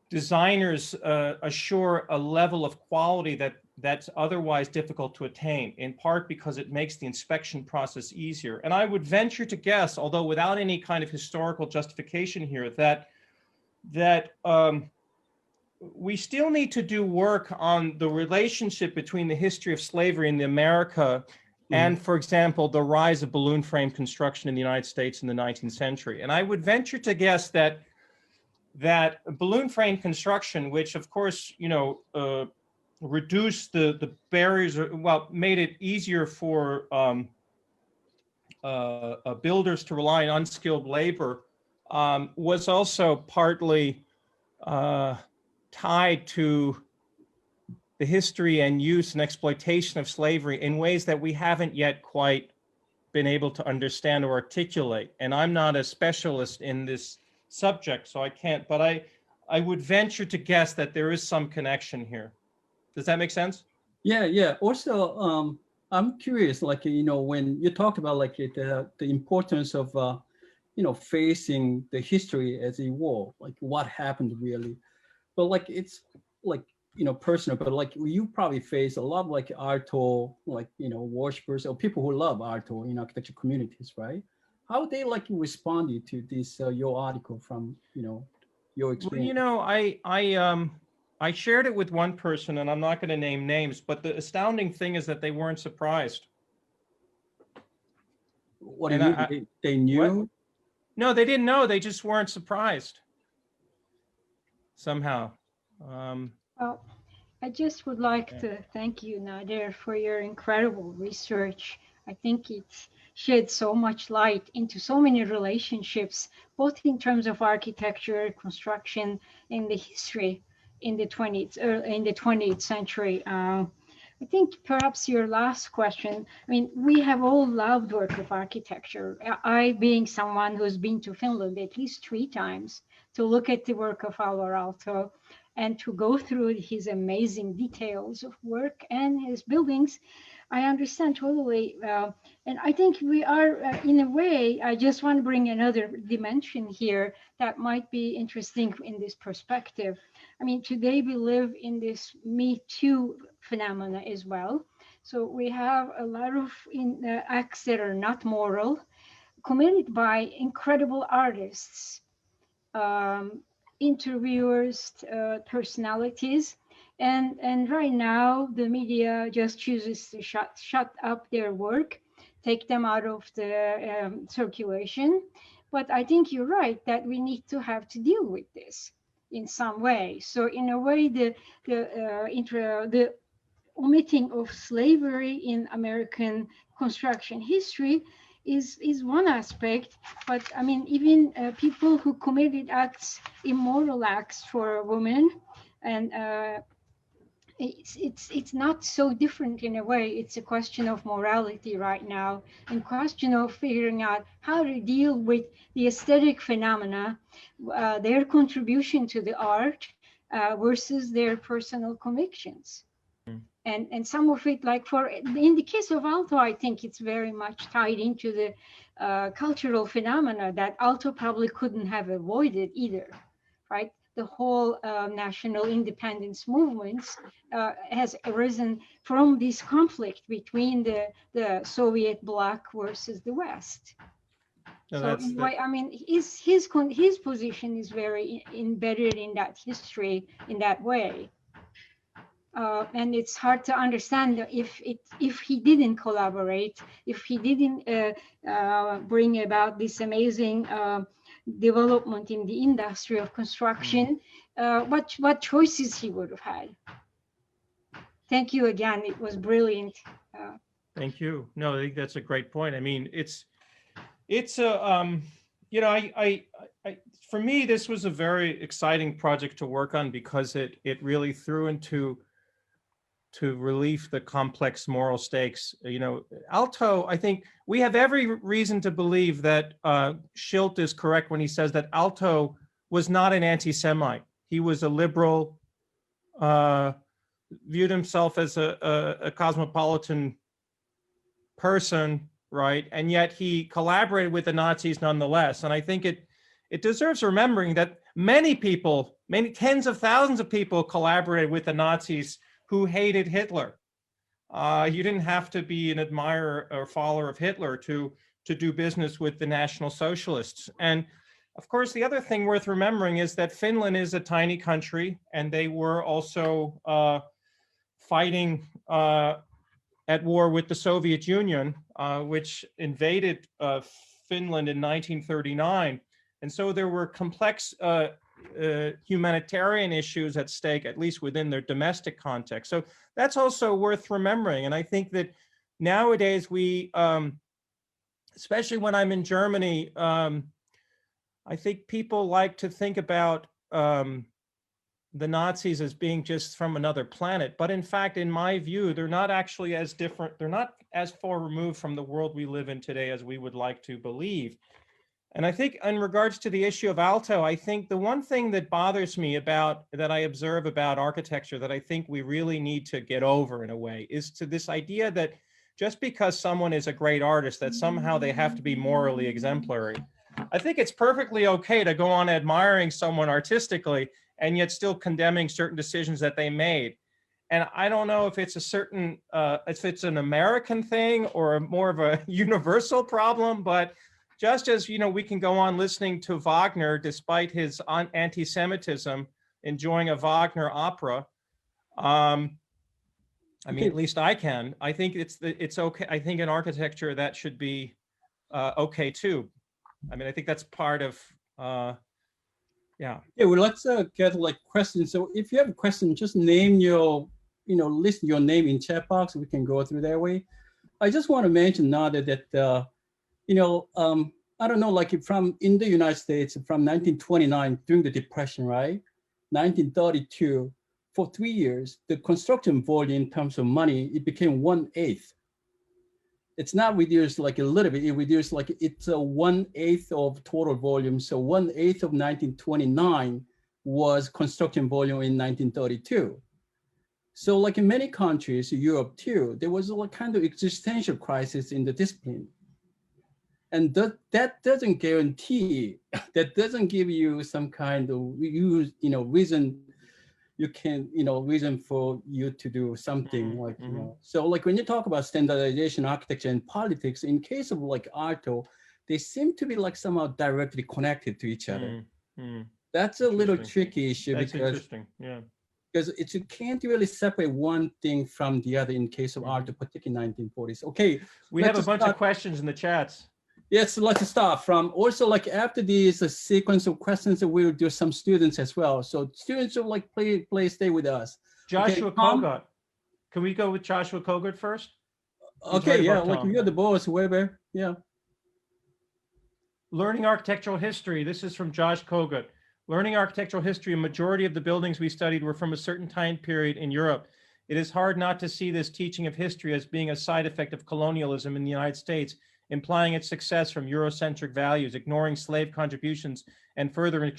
S2: designers assure a level of quality that's otherwise difficult to attain, in part because it makes the inspection process easier. And I would venture to guess, although without any kind of historical justification here, that we still need to do work on the relationship between the history of slavery in America and, for example, the rise of balloon frame construction in the United States in the 19th century. And I would venture to guess that balloon frame construction, which of course, reduced the barriers, well, made it easier for builders to rely on unskilled labor, was also partly tied to the history and use and exploitation of slavery in ways that we haven't yet quite been able to understand or articulate. And I'm not a specialist in this subject, so I can't, but I would venture to guess that there is some connection here. Does that make sense?
S3: Yeah. Also, I'm curious, when you talked about the importance of, facing the history as it evolved, what happened really. But it's personal, but you probably face a lot of Aalto, worshippers or people who love Aalto in architecture communities, right? How they responded to this your article from your experience?
S2: Well, I shared it with one person, and I'm not going to name names, but the astounding thing is that they weren't surprised.
S3: What do you mean? They knew?
S2: What? No, they didn't know. They just weren't surprised somehow.
S4: Well, I just would like to thank you, Nader, for your incredible research. I think it's shed so much light into so many relationships, both in terms of architecture, construction, and the history in the 20th century. I think perhaps your last question, I mean, we have all loved work of architecture. I, being someone who's been to Finland at least 3 times to look at the work of Alvar Aalto and to go through his amazing details of work and his buildings, I understand totally. And I think we are, in a way, I just want to bring another dimension here that might be interesting in this perspective. I mean, today we live in this Me Too phenomena as well. So we have a lot of acts that are not moral, committed by incredible artists, interviewers, personalities. And right now, the media just chooses to shut up their work, take them out of the circulation. But I think you're right that we need to have to deal with this in some way. So in a way, the omitting of slavery in American construction history is one aspect. But I mean, even people who committed immoral acts for women, and it's not so different in a way. It's a question of morality right now, and question of figuring out how to deal with the aesthetic phenomena, their contribution to the art versus their personal convictions. And some of it, in the case of Aalto, I think it's very much tied into the cultural phenomena that Aalto probably couldn't have avoided either, right? The whole national independence movements has arisen from this conflict between the Soviet bloc versus the West.
S2: No,
S4: so I mean, his position is very embedded in that history in that way. And it's hard to understand if he didn't collaborate, if he didn't bring about this amazing development in the industry of construction, what choices he would have had. Thank you again. It was brilliant.
S2: Thank you. No, I think that's a great point. I mean, it's a for me, this was a very exciting project to work on because it really threw into to relieve the complex moral stakes. You know, Aalto, I think we have every reason to believe that Schilt is correct when he says that Aalto was not an anti-Semite. He was a liberal, viewed himself as a cosmopolitan person, right? And yet he collaborated with the Nazis nonetheless. And I think it deserves remembering that many people, many tens of thousands of people collaborated with the Nazis who hated Hitler. You didn't have to be an admirer or follower of Hitler to do business with the National Socialists. And of course, the other thing worth remembering is that Finland is a tiny country, and they were also fighting at war with the Soviet Union, which invaded Finland in 1939. And so there were complex humanitarian issues at stake, at least within their domestic context. So that's also worth remembering. And I think that nowadays we, especially when I'm in Germany, I think people like to think about the Nazis as being just from another planet. But in fact, in my view, they're not actually as different. They're not as far removed from the world we live in today as we would like to believe. And I think in regards to the issue of Aalto, I think the one thing that bothers me about, that I observe about architecture that I think we really need to get over in a way, is to this idea that just because someone is a great artist, that somehow they have to be morally exemplary. I think it's perfectly okay to go on admiring someone artistically and yet still condemning certain decisions that they made. And I don't know if it's a certain, if it's an American thing or more of a universal problem, but just as, you know, we can go on listening to Wagner despite his anti-Semitism, enjoying a Wagner opera. I mean, at least I can. I think it's okay. I think in architecture that should be okay too. I mean, I think that's part of, yeah.
S3: Yeah, well, let's get like questions. So if you have a question, just name your, list your name in chat box. We can go through that way. I just want to mention now that I don't know, like in the United States from 1929 during the Depression, right? 1932, for 3 years, the construction volume in terms of money, it became 1/8. It's not reduced like a little bit, it reduced like it's a 1/8 of total volume. So 1/8 of 1929 was construction volume in 1932. So like in many countries, Europe too, there was a kind of existential crisis in the discipline. And that doesn't guarantee, that doesn't give you some kind of reason you can, reason for you to do something like, So like when you talk about standardization, architecture, and politics, in case of like Aalto, they seem to be like somehow directly connected to each other. That's a little tricky issue.
S2: That's
S3: because
S2: interesting, yeah.
S3: Because you can't really separate one thing from the other in case of Aalto, particularly 1940s. Okay.
S2: We have a bunch of questions in the chats.
S3: Yes, let's start from also like after these sequence of questions, we'll do some students as well. So students will like please stay with us.
S2: Joshua Kogut. Can we go with Joshua Kogut first?
S3: Okay, yeah, like you're the boss, Weber. Yeah.
S2: Learning architectural history. This is from Josh Kogut. Learning architectural history, a majority of the buildings we studied were from a certain time period in Europe. It is hard not to see this teaching of history as being a side effect of colonialism in the United States, implying its success from Eurocentric values, ignoring slave contributions, and further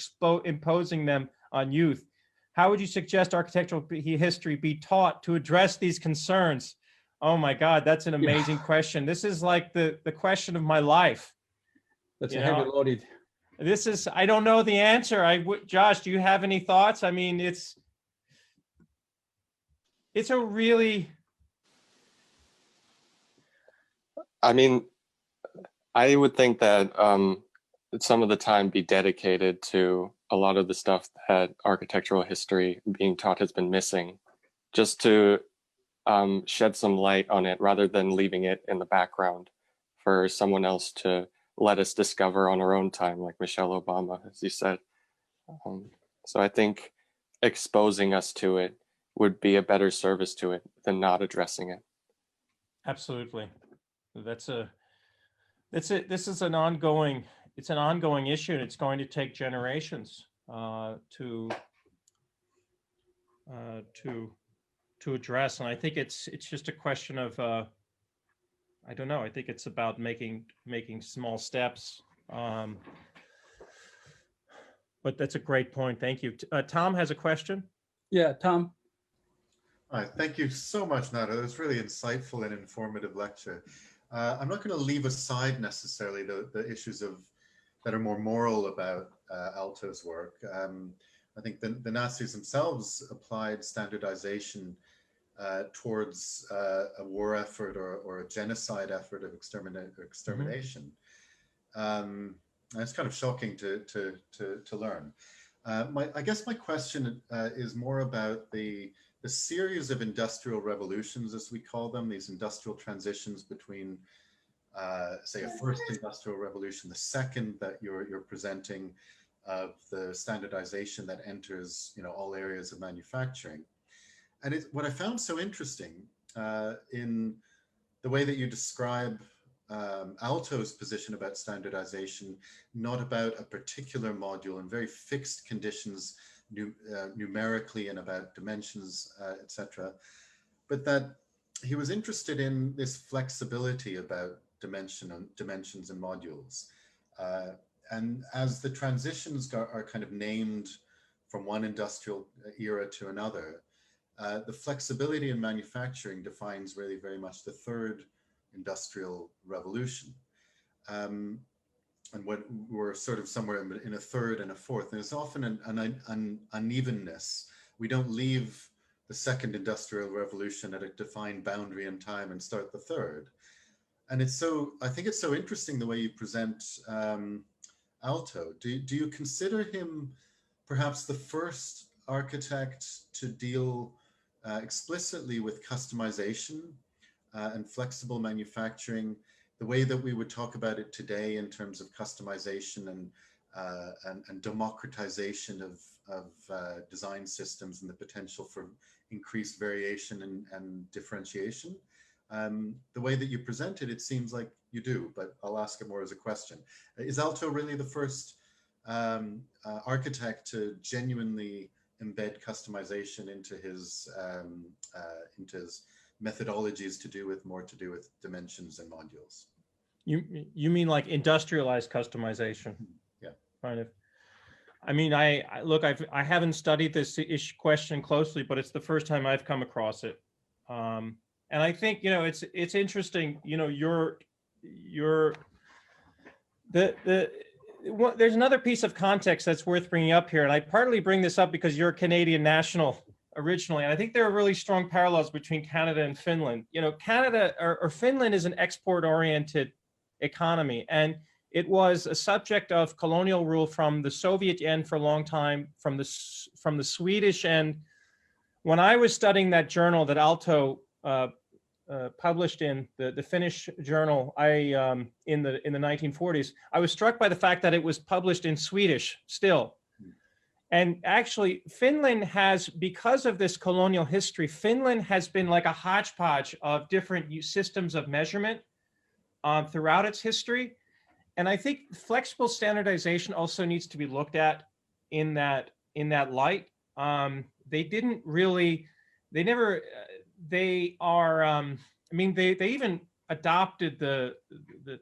S2: imposing them on youth. How would you suggest architectural history be taught to address these concerns? Oh my God, that's an amazing question. This is like the question of my life.
S3: That's a heavy loaded.
S2: This is, I don't know the answer. Josh, do you have any thoughts? I mean, it's a really...
S5: I mean, I would think that some of the time be dedicated to a lot of the stuff that architectural history being taught has been missing, just to shed some light on it rather than leaving it in the background for someone else to let us discover on our own time, like Michelle Obama, as you said. So I think exposing us to it would be a better service to it than not addressing it.
S2: Absolutely. This is an ongoing issue, and it's going to take generations to address, and I think it's just a question of I don't know. I think it's about making small steps. But that's a great point. Thank you. Tom has a question.
S3: Yeah, Tom.
S6: Hi, thank you so much, Nader. That was really insightful and informative lecture. I'm not going to leave aside necessarily the issues that are more moral about Aalto's work. I think the Nazis themselves applied standardization towards a war effort or a genocide effort of extermination. It's kind of shocking to learn. I guess my question is more about the series of industrial revolutions, as we call them, these industrial transitions between, say, a first industrial revolution, the second that you're presenting, of the standardization that enters, all areas of manufacturing. And what I found so interesting in the way that you describe Aalto's position about standardization, not about a particular module and very fixed conditions numerically and about dimensions, etc., but that he was interested in this flexibility about dimensions and modules. And as the transitions are kind of named from one industrial era to another, the flexibility in manufacturing defines really very much the third industrial revolution. And what we're sort of somewhere in a third and a fourth. And there's often an unevenness. We don't leave the second industrial revolution at a defined boundary in time and start the third. And I think it's so interesting the way you present Aalto. Do you consider him perhaps the first architect to deal explicitly with customization and flexible manufacturing, the way that we would talk about it today in terms of customization and democratization of design systems and the potential for increased variation and differentiation? The way that you present it, it seems like you do, but I'll ask it more as a question. Is Aalto really the first architect to genuinely embed customization into his methodologies to do with dimensions and modules?
S2: You mean like industrialized customization?
S6: Yeah.
S2: Kind of. I mean, I haven't studied this question closely, but it's the first time I've come across it. And I think, it's interesting, there's another piece of context that's worth bringing up here. And I partly bring this up because you're a Canadian national originally. And I think there are really strong parallels between Canada and Finland. Canada or Finland is an export-oriented economy. And it was a subject of colonial rule from the Soviet end for a long time, from the Swedish end. When I was studying that journal that Aalto published in the Finnish journal, in the 1940s, I was struck by the fact that it was published in Swedish still. And actually, Finland has, because of this colonial history, Finland has been like a hodgepodge of different systems of measurement throughout its history. And I think flexible standardization also needs to be looked at in that light. They even adopted the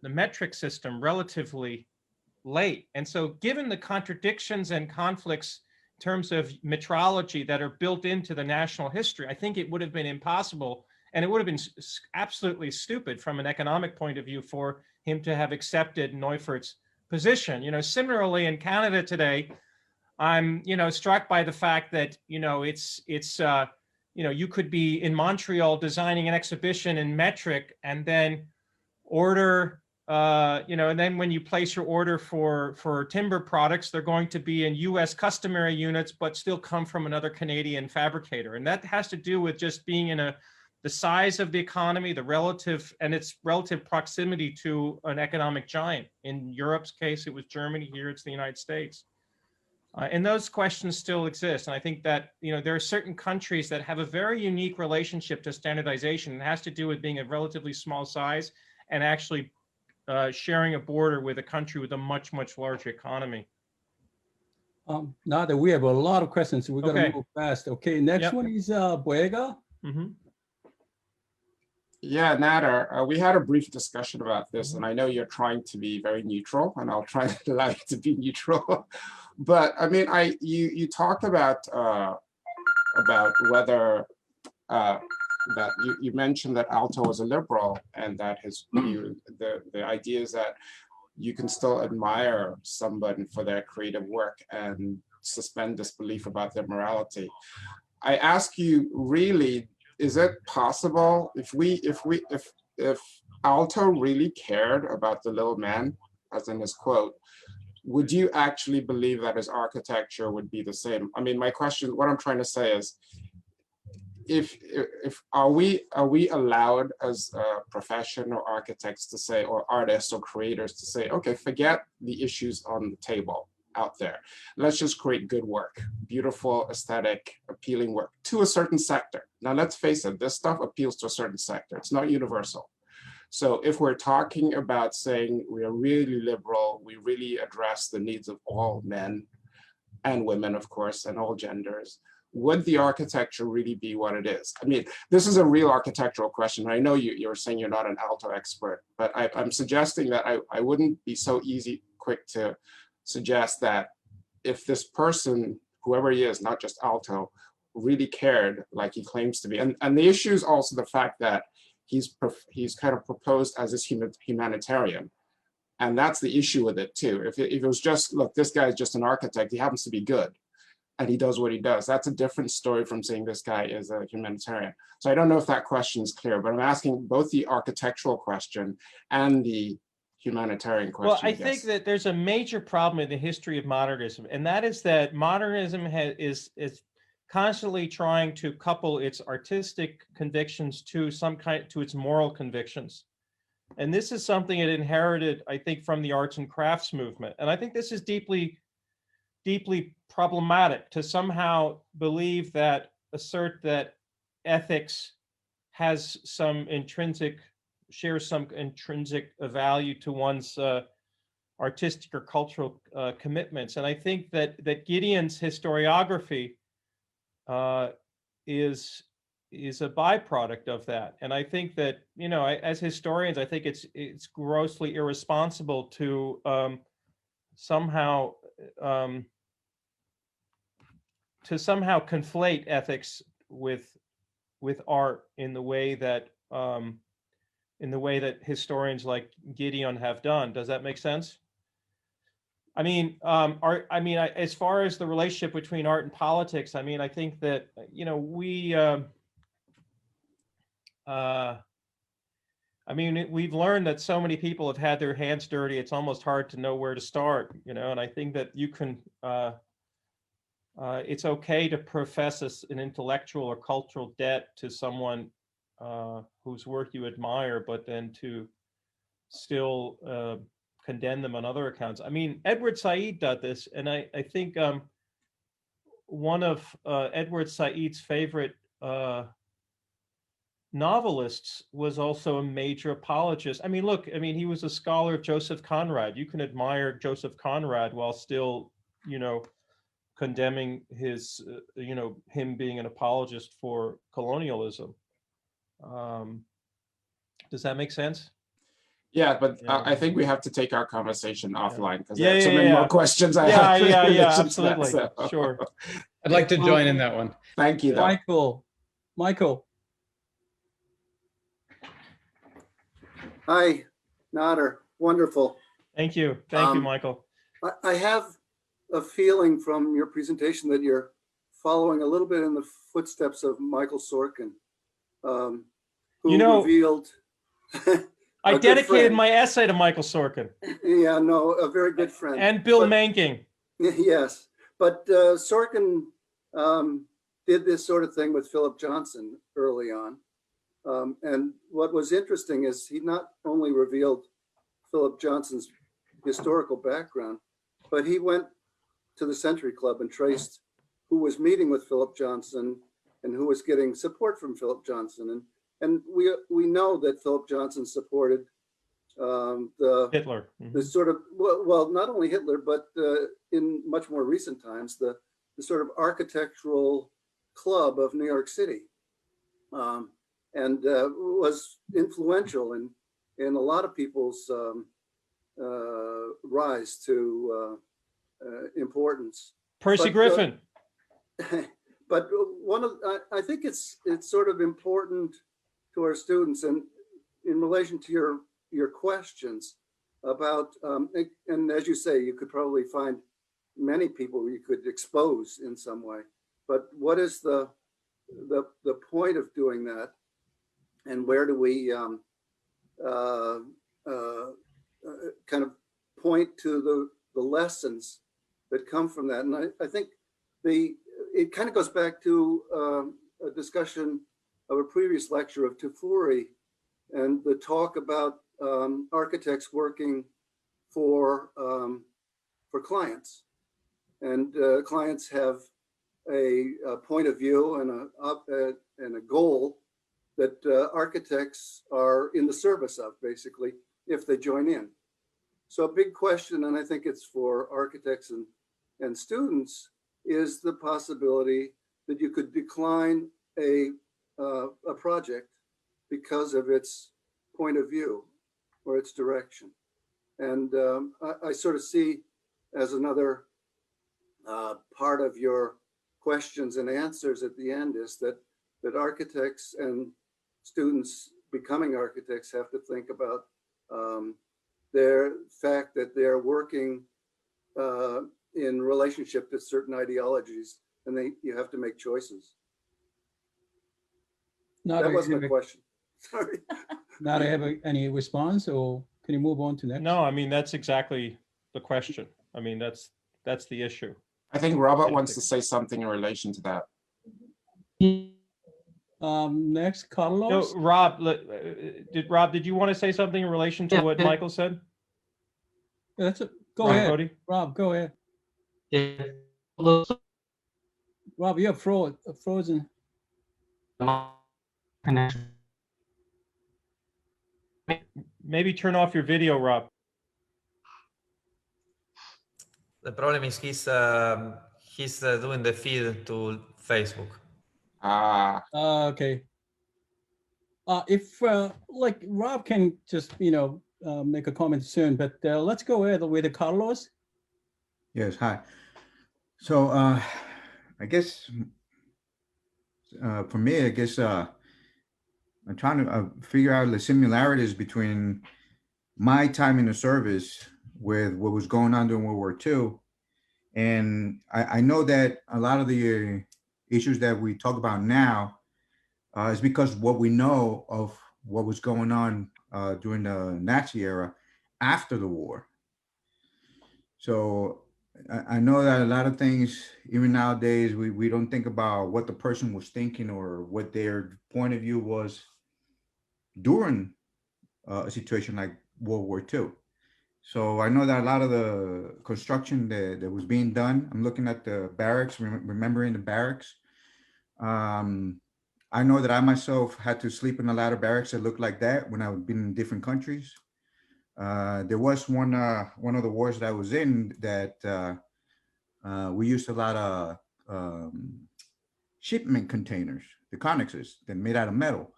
S2: metric system relatively late. And so given the contradictions and conflicts in terms of metrology that are built into the national history, I think it would have been impossible, and it would have been absolutely stupid from an economic point of view for him to have accepted Neufert's position. Similarly in Canada today, I'm, struck by the fact that, you could be in Montreal designing an exhibition in metric and then order, and then when you place your order for timber products, they're going to be in US customary units, but still come from another Canadian fabricator. And that has to do with just being in the size of the economy, its relative proximity to an economic giant. In Europe's case, it was Germany. Here, it's the United States. And those questions still exist. And I think that, there are certain countries that have a very unique relationship to standardization. It has to do with being a relatively small size and actually sharing a border with a country with a much, much larger economy.
S3: Now that we have a lot of questions, we're going to
S2: Okay.
S3: move fast. Okay, next
S2: Yep.
S3: one is Boyega.
S1: Yeah, Nader, we had a brief discussion about this, and I know you're trying to be very neutral, and I'll try to allow you to be neutral. But I mean, you talked about whether that you mentioned that Aalto was a liberal, and that the idea is that you can still admire somebody for their creative work and suspend disbelief about their morality. I ask you, really, is it possible if Aalto really cared about the little man, as in his quote, would you actually believe that his architecture would be the same? I mean, my question, what I'm trying to say is, if are we allowed as a profession or architects to say, or artists or creators to say, okay, forget the issues on the table out there. Let's just create good work, beautiful, aesthetic, appealing work to a certain sector. Now, let's face it, this stuff appeals to a certain sector. It's not universal. So if we're talking about saying we are really liberal, we really address the needs of all men and women, of course, and all genders, would the architecture really be what it is? I mean, this is a real architectural question. I know you're saying you're not an Aalto expert, but I'm suggesting that I wouldn't be so quick to suggest that if this person, whoever he is, not just Aalto, really cared like he claims to be. And the issue is also the fact that he's kind of proposed as this humanitarian. And that's the issue with it too. If it was just, look, this guy is just an architect, he happens to be good, and he does what he does. That's a different story from saying this guy is a humanitarian. So I don't know if that question is clear, but I'm asking both the architectural question and the humanitarian question.
S2: Well, I think that there's a major problem in the history of modernism, and that is that modernism is constantly trying to couple its artistic convictions to its moral convictions. And this is something it inherited, I think, from the arts and crafts movement. And I think this is deeply, deeply problematic to somehow believe that, assert that ethics has some shares some intrinsic value to one's artistic or cultural commitments. And I think that Gideon's historiography is a byproduct of that. And I think that, you know, as historians, I think it's grossly irresponsible to somehow conflate ethics with art in the way that historians like Gideon have done. Does that make sense? I mean, as far as the relationship between art and politics, I mean, I think that, you know, we've learned that so many people have had their hands dirty, it's almost hard to know where to start, you know, and I think that you can, it's okay to profess an intellectual or cultural debt to someone whose work you admire, but then to still condemn them on other accounts. I mean, Edward Said did this, and I think one of Edward Said's favorite novelists was also a major apologist. I mean, look, I mean, he was a scholar of Joseph Conrad. You can admire Joseph Conrad while still, you know, condemning his, you know, him being an apologist for colonialism. Does that make sense?
S1: Yeah, but
S2: Yeah.
S1: I think we have to take our conversation offline because
S2: Yeah,
S1: I have so many more questions.
S2: Yeah, absolutely.
S1: So.
S2: Sure.
S7: I'd like to join in that one.
S1: Thank you, though.
S3: Michael.
S8: Hi, Nader. Wonderful.
S2: Thank you. Thank you, Michael.
S8: I have a feeling from your presentation that you're following a little bit in the footsteps of Michael Sorkin, who revealed.
S2: I dedicated my essay to Michael Sorkin.
S8: Yeah, no, a very good friend.
S2: And Bill Manking.
S8: Yes, but Sorkin did this sort of thing with Philip Johnson early on. And what was interesting is he not only revealed Philip Johnson's historical background, but he went to the Century Club and traced who was meeting with Philip Johnson and who was getting support from Philip Johnson. And we know that Philip Johnson supported the
S2: Hitler.
S8: The sort of, well, not only Hitler, but in much more recent times, the sort of architectural club of New York City. and was influential in a lot of people's rise to importance.
S2: Percy Griffin.
S8: But I think it's sort of important to our students, and in relation to your questions about, and as you say, you could probably find many people you could expose in some way. But what is the point of doing that, and where do we kind of point to the lessons that come from that? And I think it kind of goes back to a discussion of a previous lecture of Tafuri and the talk about architects working for clients, and clients have a point of view and a goal that architects are in the service of, basically, if they join in. So a big question, and I think it's for architects and students, is the possibility that you could decline a project because of its point of view or its direction. And I sort of see as another part of your questions and answers at the end is that architects and students becoming architects have to think about their fact that they're working in relationship to certain ideologies, and you have to make choices. That wasn't a question. Sorry.
S3: Not have any response, or can you move on to next?
S2: No, I mean, that's exactly the question. I mean, that's the issue.
S1: I think Robert wants to say something in relation to that.
S3: Next, Carlos.
S2: No, Rob, did you want to say something in relation to what Michael said?
S3: Yeah, go ahead,
S2: Cody?
S3: Rob. Go ahead.
S9: Yeah.
S3: Rob, you're frozen.
S2: Maybe turn off your video, Rob.
S9: The problem is he's doing the feed to Facebook.
S3: Okay. If like Rob can just make a comment soon, but let's go ahead with Carlos.
S10: Yes, hi. So I guess for me, I guess I'm trying to figure out the similarities between my time in the service with what was going on during World War II. And I know that a lot of the issues that we talk about now is because what we know of what was going on during the Nazi era after the war. So I know that a lot of things, even nowadays, we don't think about what the person was thinking or what their point of view was during a situation like World War II. So I know that a lot of the construction that was being done, I'm looking at the barracks, remembering the barracks. I know that I myself had to sleep in a lot of barracks that looked like that when I've been in different countries. There was one of the wars that I was in that we used a lot of shipment containers, the connexes that made out of metal.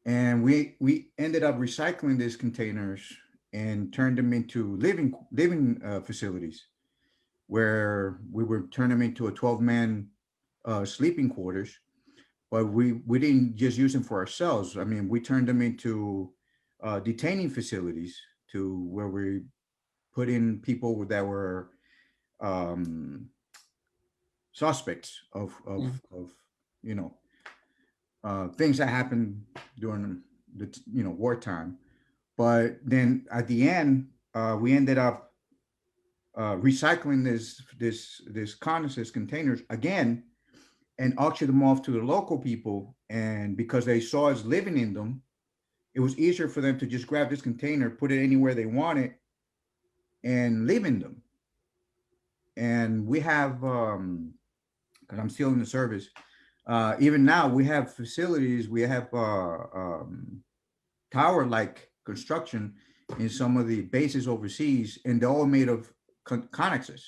S10: And we ended up recycling these containers and turned them into living facilities, where we would turn them into a 12-man sleeping quarters. But we didn't just use them for ourselves. I mean, we turned them into detaining facilities to where we put in people that were suspects of things that happened during the wartime. But then at the end, we ended up recycling this connexes containers again and auctioned them off to the local people. And because they saw us living in them, it was easier for them to just grab this container, put it anywhere they wanted, and live in them. And we have, because I'm still in the service, even now we have facilities, we have tower-like construction in some of the bases overseas, and they're all made of connexes.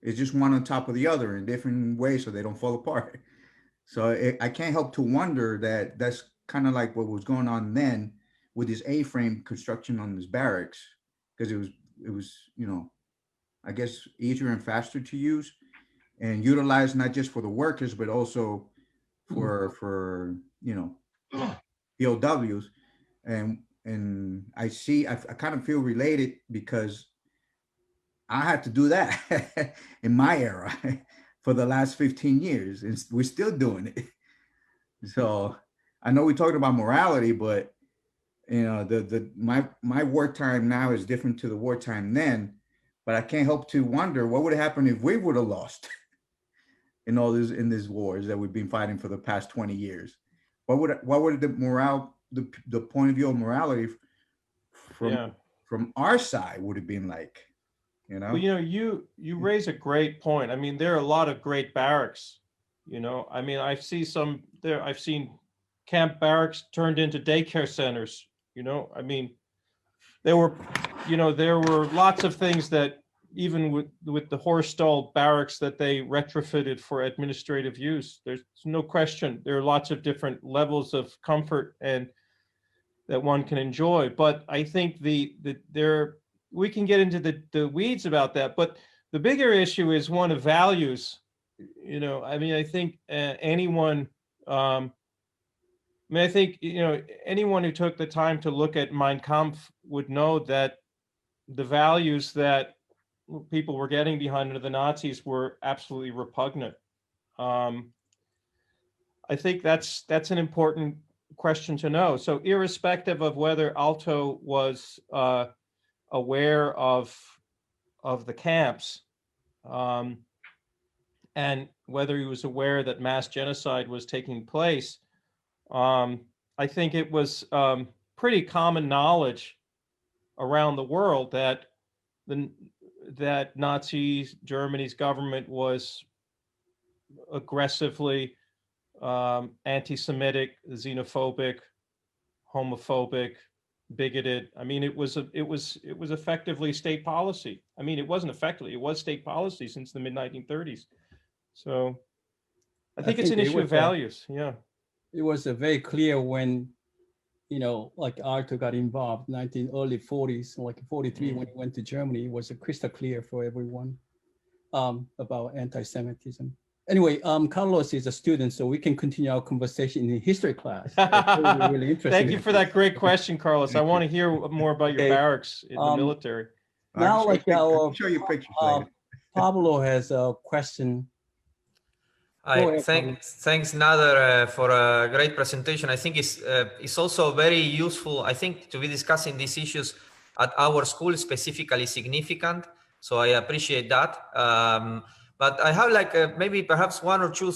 S10: It's just one on top of the other in different ways so they don't fall apart. So I can't help to wonder that that's kind of like what was going on then with this A-frame construction on this barracks, because it was, you know, I guess easier and faster to use and utilized not just for the workers, but also for you know, POWs. And I kind of feel related because I had to do that in my era for the last 15 years, and we're still doing it. So I know we talked about morality, but you know, my wartime now is different to the wartime then. But I can't help to wonder what would happen if we would have lost in these wars that we've been fighting for the past 20 years. What would the point of view of morality from our side would have been like? You know?
S2: Well, you know, you raise a great point. I mean, there are a lot of great barracks. You know, I mean, I've seen camp barracks turned into daycare centers. You know, I mean, there were lots of things that even with the Horstall barracks that they retrofitted for administrative use. There's no question. There are lots of different levels of comfort and that one can enjoy. But I think we can get into the weeds about that. But the bigger issue is one of values. You know, I mean, I think anyone who took the time to look at Mein Kampf would know that the values that people were getting behind under the Nazis were absolutely repugnant. I think that's an important question to know. So irrespective of whether Aalto was aware of the camps, and whether he was aware that mass genocide was taking place, I think it was pretty common knowledge around the world that that Nazi Germany's government was aggressively anti-Semitic, xenophobic, homophobic, bigoted. I mean, it was effectively state policy. I mean, it wasn't effectively, it was state policy since the mid-1930s. So I think it's an issue of values. Yeah.
S3: It was very clear when, you know, like Aalto got involved early 40s, like 43 when he went to Germany. It was crystal clear for everyone about anti-Semitism. Anyway, Carlos is a student, so we can continue our conversation in the history class. Really interesting.
S2: Thank you for that great question, Carlos. I want to hear more about your barracks in the military.
S3: Now, like
S10: I'll show you pictures later.
S3: Pablo has a question.
S9: Hi, thanks Nader for a great presentation. I think it's also very useful, I think, to be discussing these issues at our school, specifically significant. So I appreciate that. But I have like maybe perhaps one or two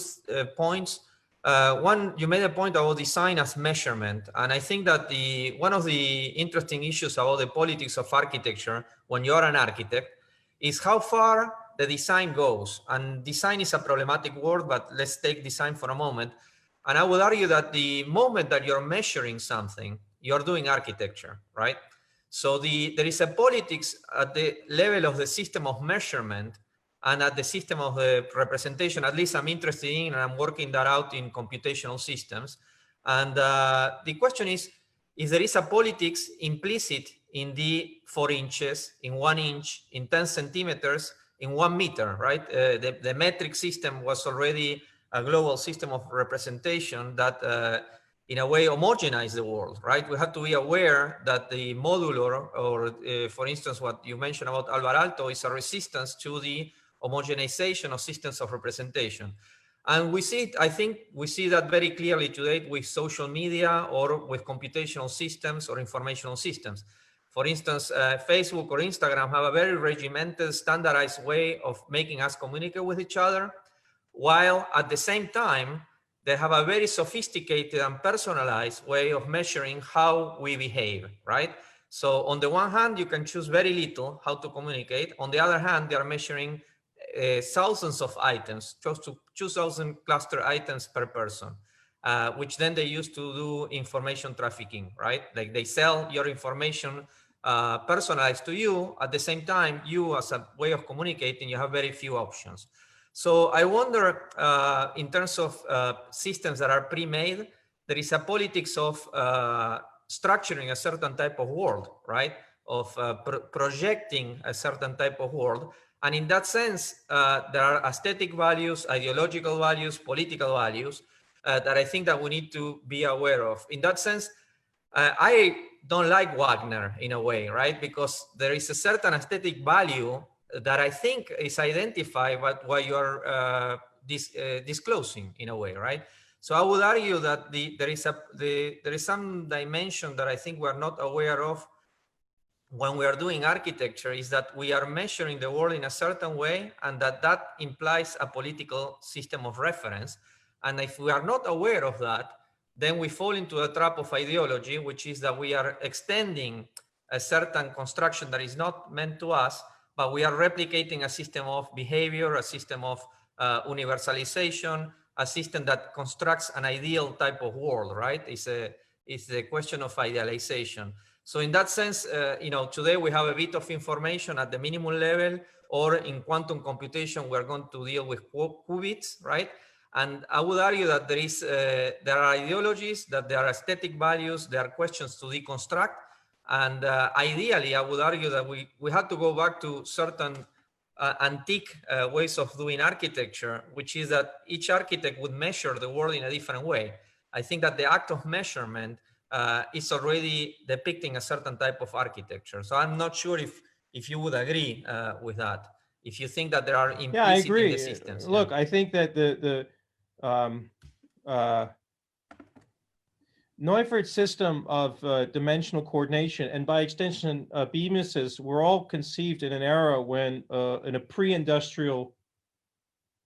S9: points. One, you made a point about design as measurement. And I think that one of the interesting issues about the politics of architecture when you're an architect is how far the design goes. And design is a problematic word, but let's take design for a moment. And I would argue that the moment that you're measuring something, you're doing architecture, right? So there is a politics at the level of the system of measurement and at the system of the representation. At least I'm interested in, and I'm working that out in computational systems. And the question is, if there is a politics implicit in the 4 inches, in 1 inch, in 10 centimeters, in 1 meter, right? The metric system was already a global system of representation that in a way homogenized the world, right? We have to be aware that the modular, or for instance, what you mentioned about Alvar Aalto, is a resistance to the homogenization of systems of representation. And we see it, I think we see that very clearly today with social media or with computational systems or informational systems. For instance, Facebook or Instagram have a very regimented, standardized way of making us communicate with each other, while at the same time, they have a very sophisticated and personalized way of measuring how we behave, right? So on the one hand, you can choose very little how to communicate. On the other hand, they are measuring thousands of items, close to 2,000 cluster items per person, which then they use to do information trafficking, right? Like they sell your information personalized to you. At the same time, you as a way of communicating, you have very few options. So I wonder, in terms of systems that are pre-made, there is a politics of structuring a certain type of world, right? Of projecting a certain type of world. And in that sense, there are aesthetic values, ideological values, political values that I think that we need to be aware of. In that sense, I don't like Wagner in a way, right? Because there is a certain aesthetic value that I think is identified by what you are disclosing in a way, right? So I would argue that there is some dimension that I think we're not aware of when we are doing architecture, is that we are measuring the world in a certain way, and that implies a political system of reference. And if we are not aware of that, then we fall into a trap of ideology, which is that we are extending a certain construction that is not meant to us, but we are replicating a system of behavior, a system of universalization, a system that constructs an ideal type of world, right? It's the question of idealization. So in that sense, you know, today we have a bit of information at the minimum level, or in quantum computation, we're going to deal with qubits, right? And I would argue that there are ideologies, that there are aesthetic values, there are questions to deconstruct. And ideally, I would argue that we had to go back to certain antique ways of doing architecture, which is that each architect would measure the world in a different way. I think that the act of measurement is already depicting a certain type of architecture. So I'm not sure if you would agree with that. If you think that there are implicit
S2: Yeah, I agree.
S9: in the systems.
S2: Look, I think that Neufert's system of dimensional coordination, and by extension Bemis's, were all conceived in an era when, in a pre-industrial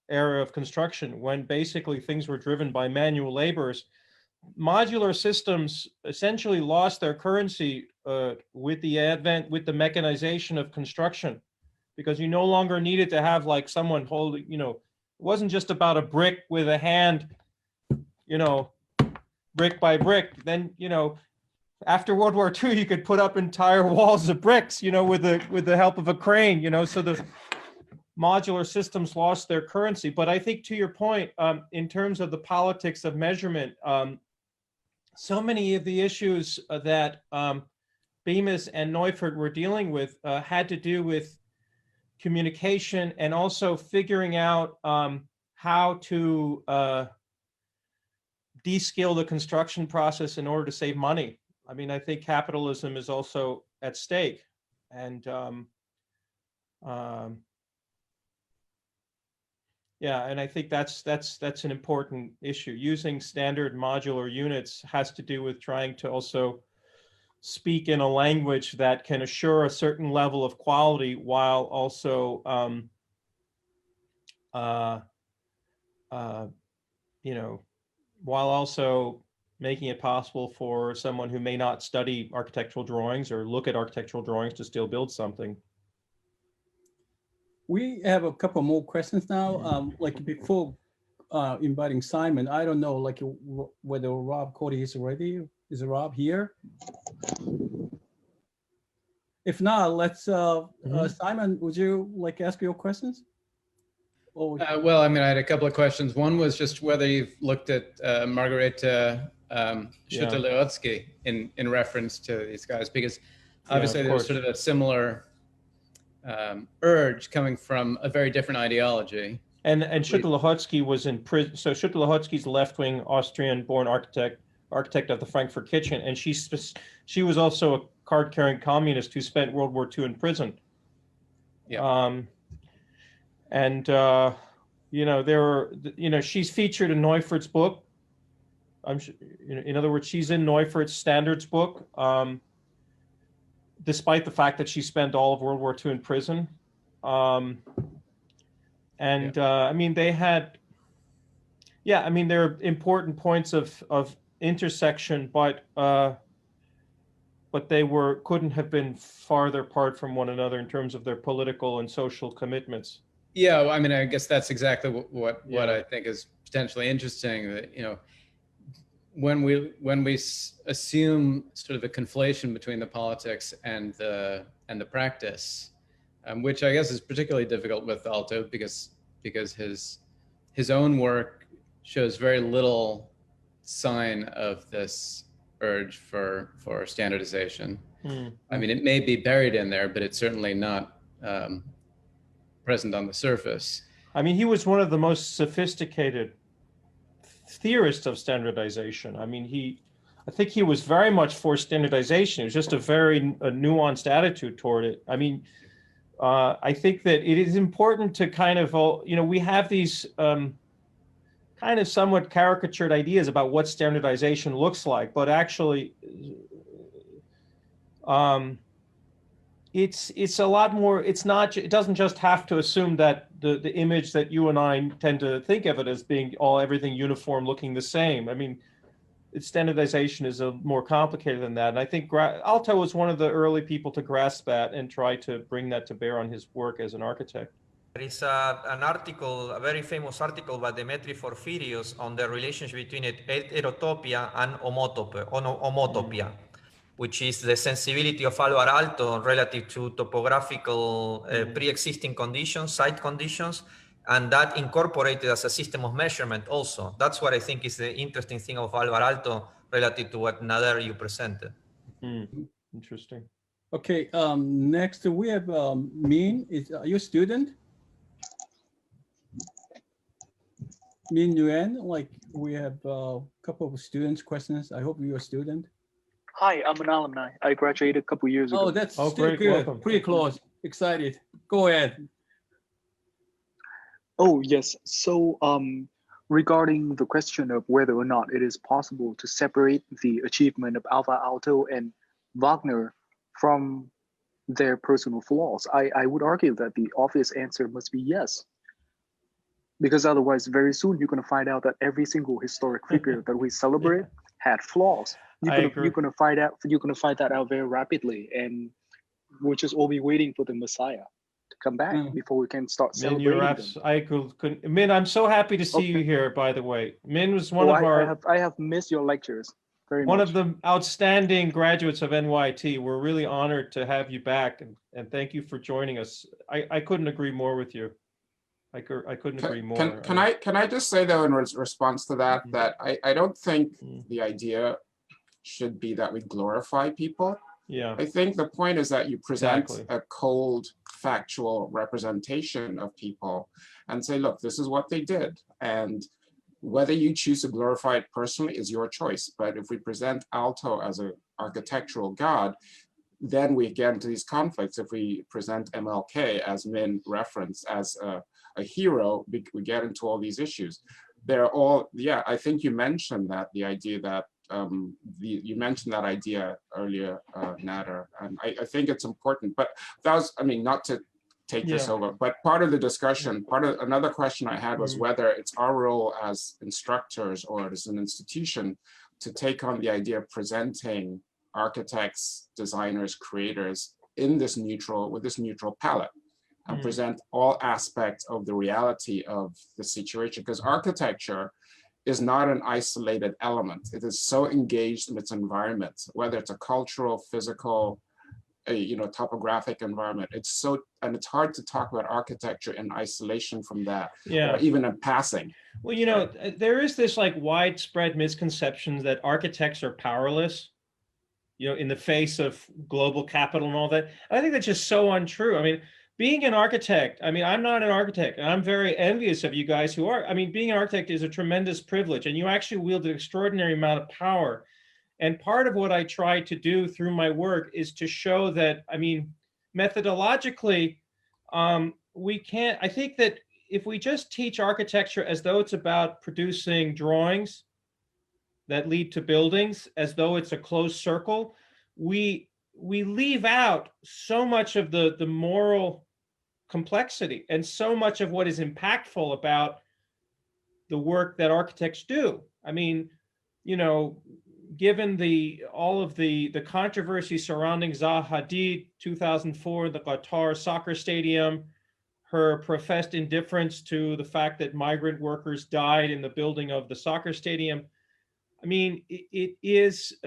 S2: era of construction, when basically things were driven by manual laborers. Modular systems essentially lost their currency with the mechanization of construction, because you no longer needed to have like someone holding, you know, it wasn't just about a brick with a hand, you know, brick by brick. Then, you know, after World War II, you could put up entire walls of bricks, you know, with the help of a crane, you know, so the modular systems lost their currency. But I think to your point, in terms of the politics of measurement, so many of the issues that Bemis and Neufert were dealing with had to do with communication, and also figuring out how to descale the construction process in order to save money. I mean, I think capitalism is also at stake, and yeah, and I think that's an important issue. Using standard modular units has to do with trying to also speak in a language that can assure a certain level of quality, while also you know, while also making it possible for someone who may not study architectural drawings or look at architectural drawings to still build something.
S3: We have a couple more questions now. Like before inviting Simon, I don't know, like whether Rob Cody is ready. Is Rob here? If not, let's, Simon, would you like ask your questions?
S7: Well, I mean, I had a couple of questions. One was just whether you've looked at Margareta Schutte-Leotsky in reference to these guys, because obviously there's sort of a similar urge coming from a very different ideology.
S2: And Schutte-Leotsky was in prison. So Schutte-Leotsky's left-wing Austrian-born architect of the Frankfurt Kitchen, and she was also a card-carrying communist who spent World War II in prison. Yeah. You know, there were, you know, she's featured in Neufert's book. In other words, she's in Neufert's standards book, despite the fact that she spent all of World War II in prison. I mean, they had, I mean, there are important points of intersection, but they couldn't have been farther apart from one another in terms of their political and social commitments.
S7: Yeah, well, I mean, I guess that's exactly what I think is potentially interesting. That, you know, when we assume sort of a conflation between the politics and the practice, which I guess is particularly difficult with Aalto, because because his own work shows very little sign of this urge for standardization. I mean, it may be buried in there, but it's certainly not present on the surface.
S2: I mean, he was one of the most sophisticated theorists of standardization. I mean, I think he was very much for standardization. It was just a very nuanced attitude toward it. I mean, I think that it is important to kind of, we have these kind of somewhat caricatured ideas about what standardization looks like, but actually, it's a lot more. It's not. It doesn't just have to assume that the image that you and I tend to think of it as being everything uniform, looking the same. I mean, standardization is more complicated than that. And I think Aalto was one of the early people to grasp that and try to bring that to bear on his work as an architect.
S9: There is an article, a very famous article by Demetri Porphyrios on the relationship between heterotopia and homotopia, which is the sensibility of Alvar Aalto relative to topographical pre-existing conditions, site conditions, and that incorporated as a system of measurement also. That's what I think is the interesting thing of Alvar Aalto relative to what Nader you presented.
S2: Interesting.
S3: Okay, next we have Min. Are you a student? Min Nguyen, like we have a couple of students' questions. I hope you're a student.
S11: Hi, I'm an alumni. I graduated a couple years ago.
S3: Oh, that's still
S2: great.
S3: good.
S2: Welcome.
S3: Pretty close. Excited. Go ahead.
S11: Oh, yes. So regarding the question of whether or not it is possible to separate the achievement of Alvar Aalto and Wagner from their personal flaws, I would argue that the obvious answer must be yes. Because otherwise, very soon, you're going to find out that every single historic figure that we celebrate had flaws. You're going to find that out very rapidly, and we'll just all be waiting for the Messiah to come back before we can start celebrating them.
S2: Min, I'm so happy to see you here, by the way. Min was one of our...
S11: I have missed your lectures very much.
S2: One of the outstanding graduates of NYT. We're really honored to have you back, and thank you for joining us. I couldn't agree more with you. I couldn't agree more.
S1: Can I just say, though, in response to that, that I don't think the idea should be that we glorify people.
S2: Yeah.
S1: I think the point is that you present a cold, factual representation of people and say, look, this is what they did. And whether you choose to glorify it personally is your choice. But if we present Aalto as an architectural god, then we get into these conflicts. If we present MLK, as Min referenced, as a hero, we get into all these issues. They're all, I think you mentioned that, the idea that, you mentioned that idea earlier, Nader, and I think it's important, but that was, I mean, not to take this over, but part of the discussion, another question I had was whether it's our role as instructors or as an institution to take on the idea of presenting architects, designers, creators in this with this neutral palette and present all aspects of the reality of the situation, because architecture is not an isolated element. It is so engaged in its environment, whether it's a cultural, physical, topographic environment. It's hard to talk about architecture in isolation from that, or even in passing.
S2: Well, there is this like widespread misconception that architects are powerless, in the face of global capital and all that. I think that's just so untrue. I mean, being an architect, I mean, I'm not an architect, and I'm very envious of you guys who are. I mean, being an architect is a tremendous privilege, and you actually wield an extraordinary amount of power. And part of what I try to do through my work is to show that, I mean, methodologically, we can't, I think that if we just teach architecture as though it's about producing drawings that lead to buildings, as though it's a closed circle, we leave out so much of the moral complexity and so much of what is impactful about the work that architects do. I mean, given all of the controversy surrounding Zaha Hadid, 2004, the Qatar soccer stadium, her professed indifference to the fact that migrant workers died in the building of the soccer stadium. I mean, it is,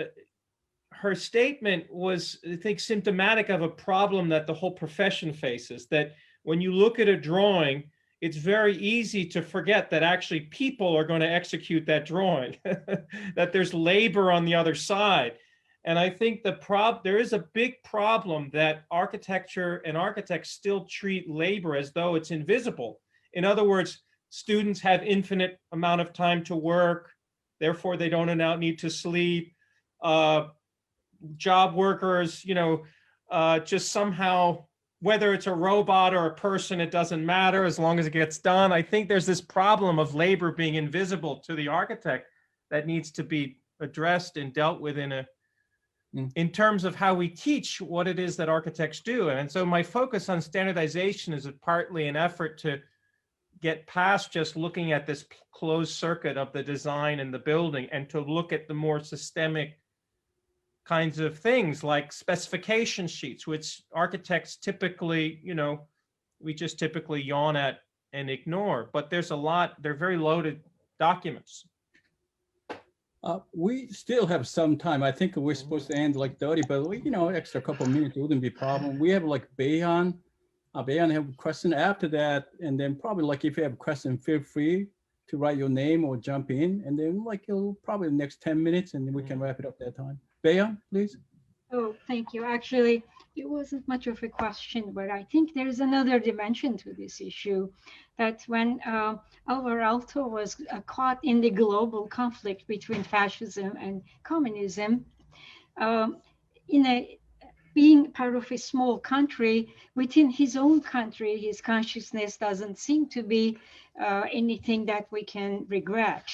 S2: her statement was, I think, symptomatic of a problem that the whole profession faces, that when you look at a drawing, it's very easy to forget that actually people are going to execute that drawing, that there's labor on the other side. And I think there is a big problem that architecture and architects still treat labor as though it's invisible. In other words, students have infinite amount of time to work, therefore they don't need to sleep. Job workers, just somehow, whether it's a robot or a person, it doesn't matter as long as it gets done. I think there's this problem of labor being invisible to the architect that needs to be addressed and dealt with in terms of how we teach what it is that architects do. And so my focus on standardization is partly an effort to get past just looking at this closed circuit of the design and the building, and to look at the more systemic kinds of things like specification sheets, which architects typically, we just typically yawn at and ignore, but there's a lot, they're very loaded documents.
S3: We still have some time. I think we're supposed to end like 30, but extra couple of minutes wouldn't be a problem. We have like Bayhan. Bayhan have a question after that, and then probably like if you have a question, feel free to write your name or jump in, and then like it'll probably the next 10 minutes, and then we can wrap it up that time. Bayhan, please.
S4: Oh, thank you. Actually, it wasn't much of a question, but I think there's another dimension to this issue, that when Alvar Aalto was caught in the global conflict between fascism and communism, being part of a small country, within his own country, his consciousness doesn't seem to be anything that we can regret.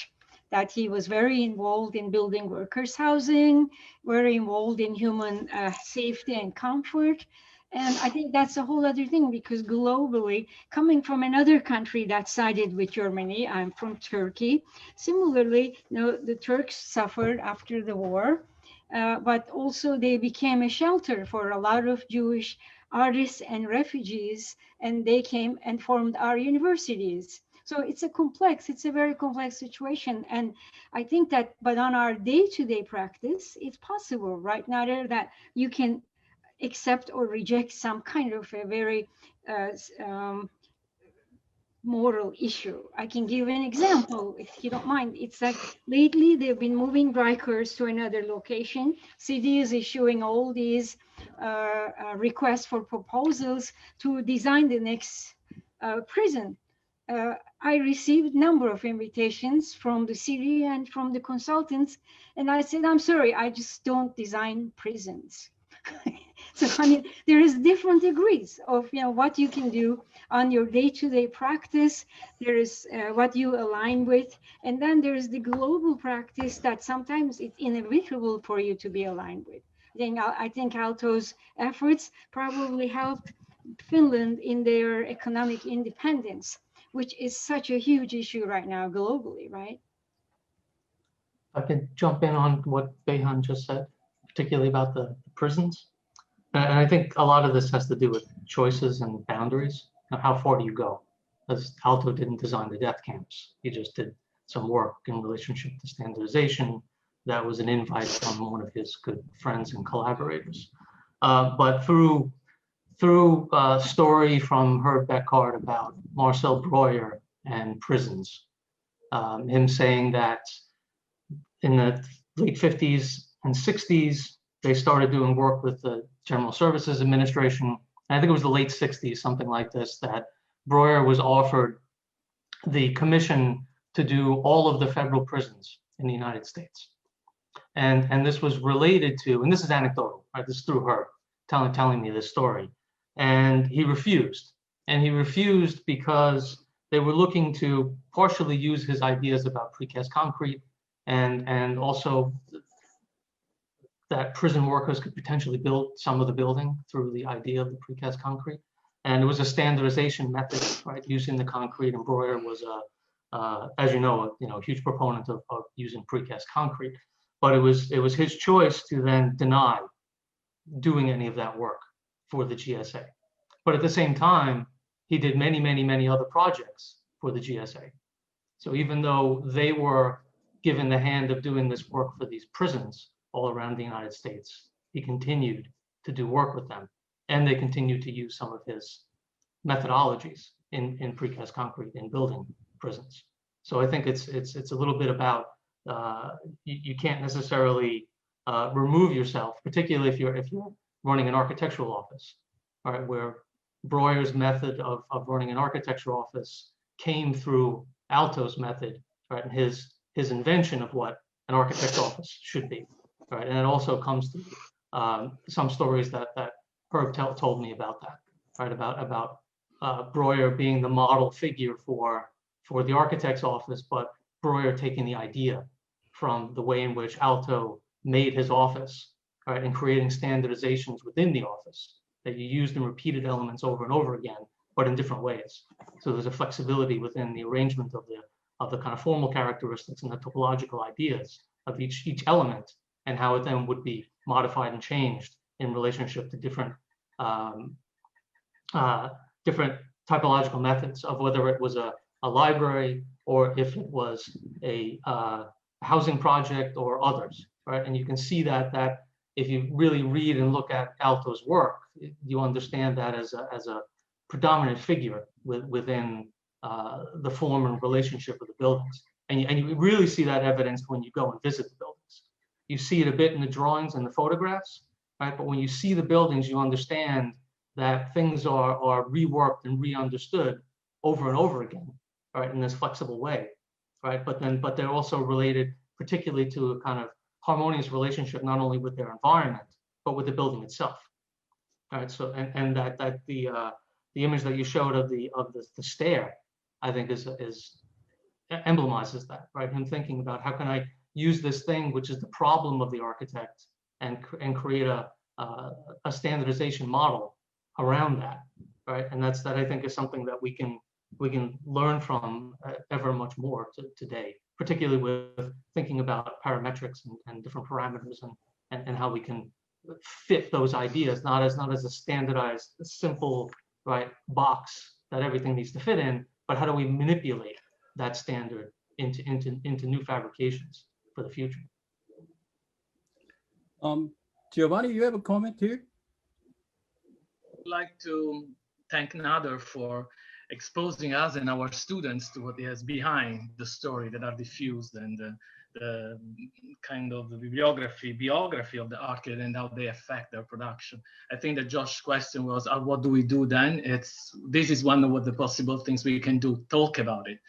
S4: That he was very involved in building workers' housing, very involved in human safety and comfort. And I think that's a whole other thing, because globally, coming from another country that sided with Germany, I'm from Turkey. Similarly, the Turks suffered after the war, but also they became a shelter for a lot of Jewish artists and refugees, and they came and formed our universities. So it's a very complex situation. And I think that, but on our day-to-day practice, it's possible, right, Nader, that you can accept or reject some kind of a very moral issue. I can give an example, if you don't mind. It's like lately they've been moving Rikers to another location. City is issuing all these requests for proposals to design the next prison. I received a number of invitations from the city and from the consultants, and I said, I'm sorry, I just don't design prisons. So I mean, there is different degrees of what you can do on your day-to-day practice. There is what you align with, and then there is the global practice that sometimes it's inevitable for you to be aligned with. I think Aalto's efforts probably helped Finland in their economic independence, which is such a huge issue right now globally, right?
S12: I could jump in on what Bayhan just said, particularly about the prisons. And I think a lot of this has to do with choices and boundaries. How far do you go? As Aalto didn't design the death camps. He just did some work in relationship to standardization. That was an invite from one of his good friends and collaborators. But through a story from Herb Beckhardt about Marcel Breuer and prisons, him saying that in the late 50s and 60s, they started doing work with the General Services Administration. And I think it was the late 60s, something like this, that Breuer was offered the commission to do all of the federal prisons in the United States. And this was related to, and this is anecdotal, right? This is through her telling me this story. And he refused. And he refused because they were looking to partially use his ideas about precast concrete and also that prison workers could potentially build some of the building through the idea of the precast concrete. And it was a standardization method, right? Using the concrete, and Breuer was as you know, a huge proponent of using precast concrete. But it was his choice to then deny doing any of that work for the GSA. But at the same time, he did many, many, many other projects for the GSA. So even though they were given the hand of doing this work for these prisons all around the United States, he continued to do work with them, and they continued to use some of his methodologies in precast concrete in building prisons. So I think it's a little bit about you can't necessarily remove yourself, particularly if you're running an architectural office, all right, where Breuer's method of running an architectural office came through Aalto's method, right, and his invention of what an architectural office should be, right, and it also comes to some stories that Herb told me about that, right, about Breuer being the model figure for the architect's office, but Breuer taking the idea from the way in which Aalto made his office, right, and creating standardizations within the office that you used in repeated elements over and over again, but in different ways. So there's a flexibility within the arrangement of the kind of formal characteristics and the topological ideas of each element, and how it then would be modified and changed in relationship to different different typological methods of whether it was a library or if it was a housing project or others, right? And you can see that if you really read and look at Aalto's work, you understand that as a predominant figure within the form and relationship of the buildings. And you really see that evidence when you go and visit the buildings. You see it a bit in the drawings and the photographs, right? But when you see the buildings, you understand that things are reworked and re-understood over and over again, right, in this flexible way, right? But they're also related particularly to a kind of harmonious relationship, not only with their environment, but with the building itself. All right, so and that the image that you showed of the stair, I think is emblemizes that, right? Him thinking about how can I use this thing, which is the problem of the architect, and create a standardization model around that, right? And that I think is something that we can learn from ever much more today, particularly with thinking about parametrics and different parameters and how we can fit those ideas, not as a standardized, simple, right, box that everything needs to fit in, but how do we manipulate that standard into new fabrications for the future?
S3: Giovanni, you have a comment here?
S13: I'd like to thank Nader for exposing us and our students to what is behind the story that are diffused and the kind of the biography of the architect and how they affect their production. I think that Josh's question was, what do we do then? This is one of the possible things we can do, talk about it.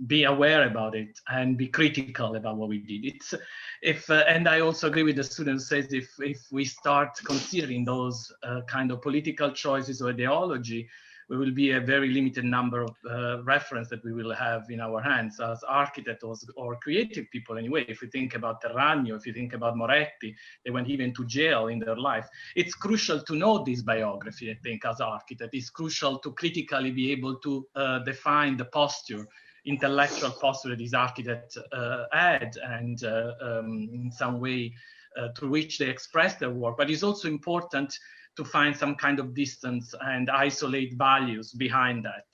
S13: Be aware about it and be critical about what we did. And I also agree with the student who says if we start considering those kind of political choices or ideology, we will be a very limited number of reference that we will have in our hands as architects or creative people anyway. If we think about Terragno, if you think about Moretti, they went even to jail in their life. It's crucial to know this biography, I think, as architect. It's crucial to critically be able to define the posture, intellectual posture that these architects had and in some way through which they express their work. But it's also important to find some kind of distance and isolate values behind that.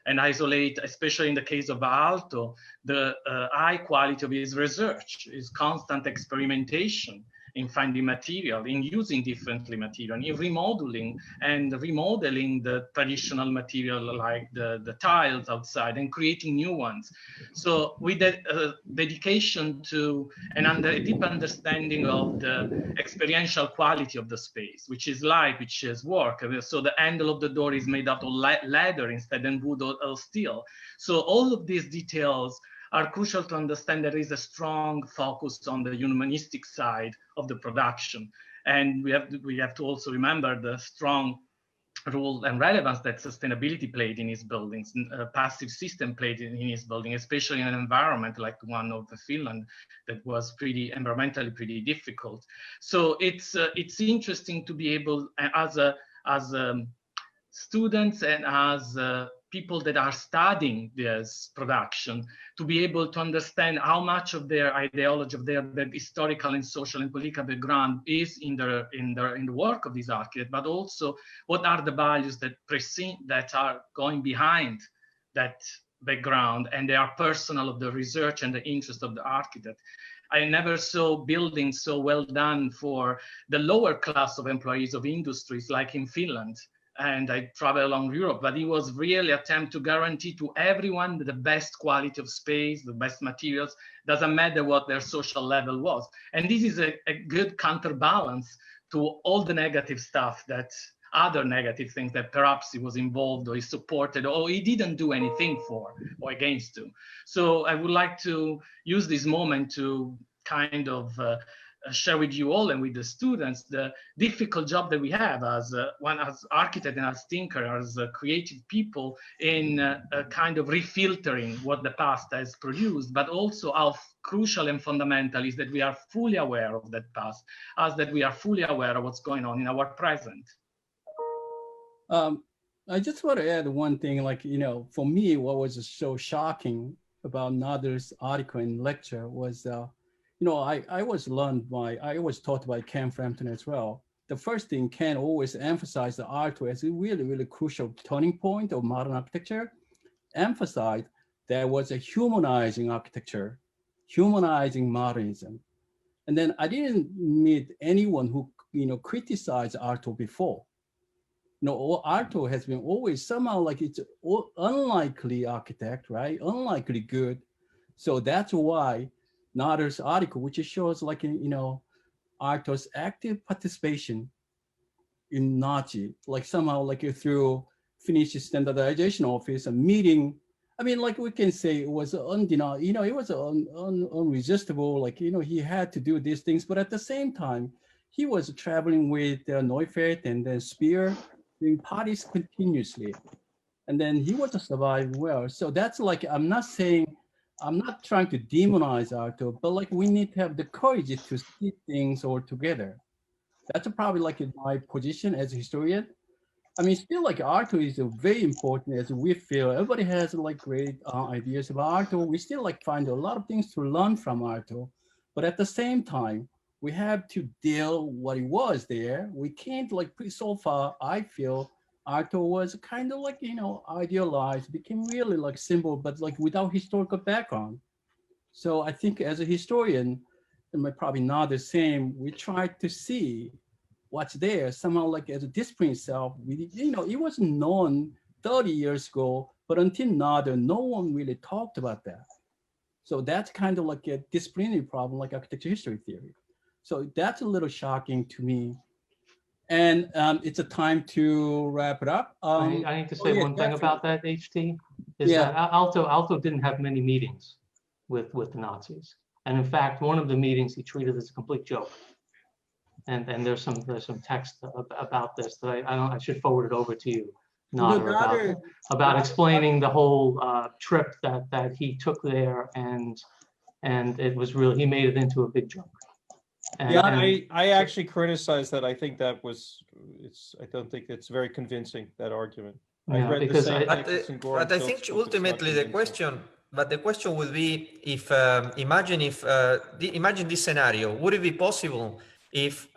S13: And isolate, especially in the case of Aalto, the high quality of his research, his constant experimentation in finding material, in using differently material, in remodeling the traditional material like the tiles outside and creating new ones. So with that dedication to a deep understanding of the experiential quality of the space, which is light, which is work. So the handle of the door is made out of leather instead of wood or steel. So all of these details are crucial to understand there is a strong focus on the humanistic side of the production. And we have to also remember the strong role and relevance that sustainability played in his buildings, passive system played in his building, especially in an environment like the one of Finland that was environmentally pretty difficult. So it's interesting to be able, as students and as people that are studying this production, to be able to understand how much of their ideology, of their historical and social and political background is in the work of these architects, but also what are the values that are going behind that background, and they are personal of the research and the interest of the architect. I never saw buildings so well done for the lower class of employees of industries like in Finland. and I travel along Europe, but it was really an attempt to guarantee to everyone the best quality of space, the best materials, doesn't matter what their social level was. And this is a good counterbalance to all the negative stuff that other negative things that perhaps he was involved or he supported or he didn't do anything for or against to. So I would like to use this moment to kind of share with you all and with the students the difficult job that we have as one as architect and as thinker, as creative people in kind of refiltering what the past has produced, but also how crucial and fundamental is that we are fully aware of that past, as that we are fully aware of what's going on in our present.
S3: I just want to add one thing, like, you know, for me, what was so shocking about Nader's article and lecture was, you know, I was taught by Ken Frampton as well. The first thing, Ken always emphasized the Aalto as a really, really crucial turning point of modern architecture, emphasized there was a humanizing architecture, humanizing modernism. And then I didn't meet anyone who, you know, criticized Aalto before. You know, Aalto has been always somehow like it's unlikely architect, right? Unlikely good. So that's why Nader's article, which shows like, you know, Aalto's active participation in Nazi, like somehow like through Finnish Standardization Office, a meeting. I mean, like we can say it was undeniable, you know, it was unresistible, like, you know, he had to do these things, but at the same time, he was traveling with Neufert and then Speer, doing parties continuously. And then he was surviving well. So that's like, I'm not trying to demonize Aalto, but like we need to have the courage to see things all together. That's probably like in my position as a historian. I mean, still like Aalto is very important as we feel. Everybody has like great ideas about Aalto. We still like find a lot of things to learn from Aalto, but at the same time, we have to deal what it was there. We can't like so far, I feel Aalto was kind of like, you know, idealized, became really like symbol, but like without historical background. So I think as a historian, and probably not the same, we try to see what's there somehow like as a discipline itself. We, you know, it wasn't known 30 years ago, but until Nader, no one really talked about that. So that's kind of like a disciplinary problem, like architecture history theory. So that's a little shocking to me. And it's a time to wrap it up.
S12: I need to say one thing about that, HT, is that Aalto didn't have many meetings with the Nazis. And in fact, one of the meetings he treated as a complete joke. And there's some text about this that I should forward it over to you, Nader, about explaining the whole trip that he took there, and it was really, he made it into a big joke.
S2: And I actually criticize that. I think that was, I don't think it's very convincing, that argument.
S9: Yeah, I read the same but I think ultimately the question would be if, imagine this scenario, would it be possible if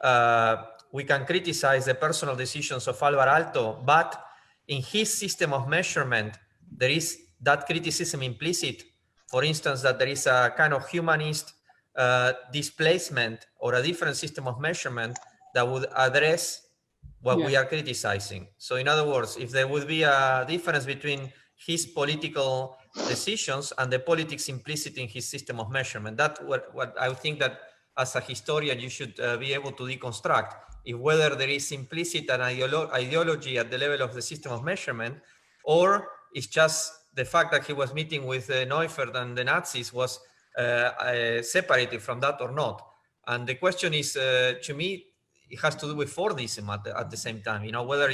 S9: we can criticize the personal decisions of Alvar Aalto, but in his system of measurement, there is that criticism implicit, for instance, that there is a kind of humanist displacement or a different system of measurement that would address what we are criticizing. So in other words, if there would be a difference between his political decisions and the politics implicit in his system of measurement, that's what I think that as a historian you should be able to deconstruct, if whether there is implicit an ideology at the level of the system of measurement, or it's just the fact that he was meeting with Neufert and the Nazis was separated from that or not. And the question is, to me, it has to do with Fordism at the same time. You know, whether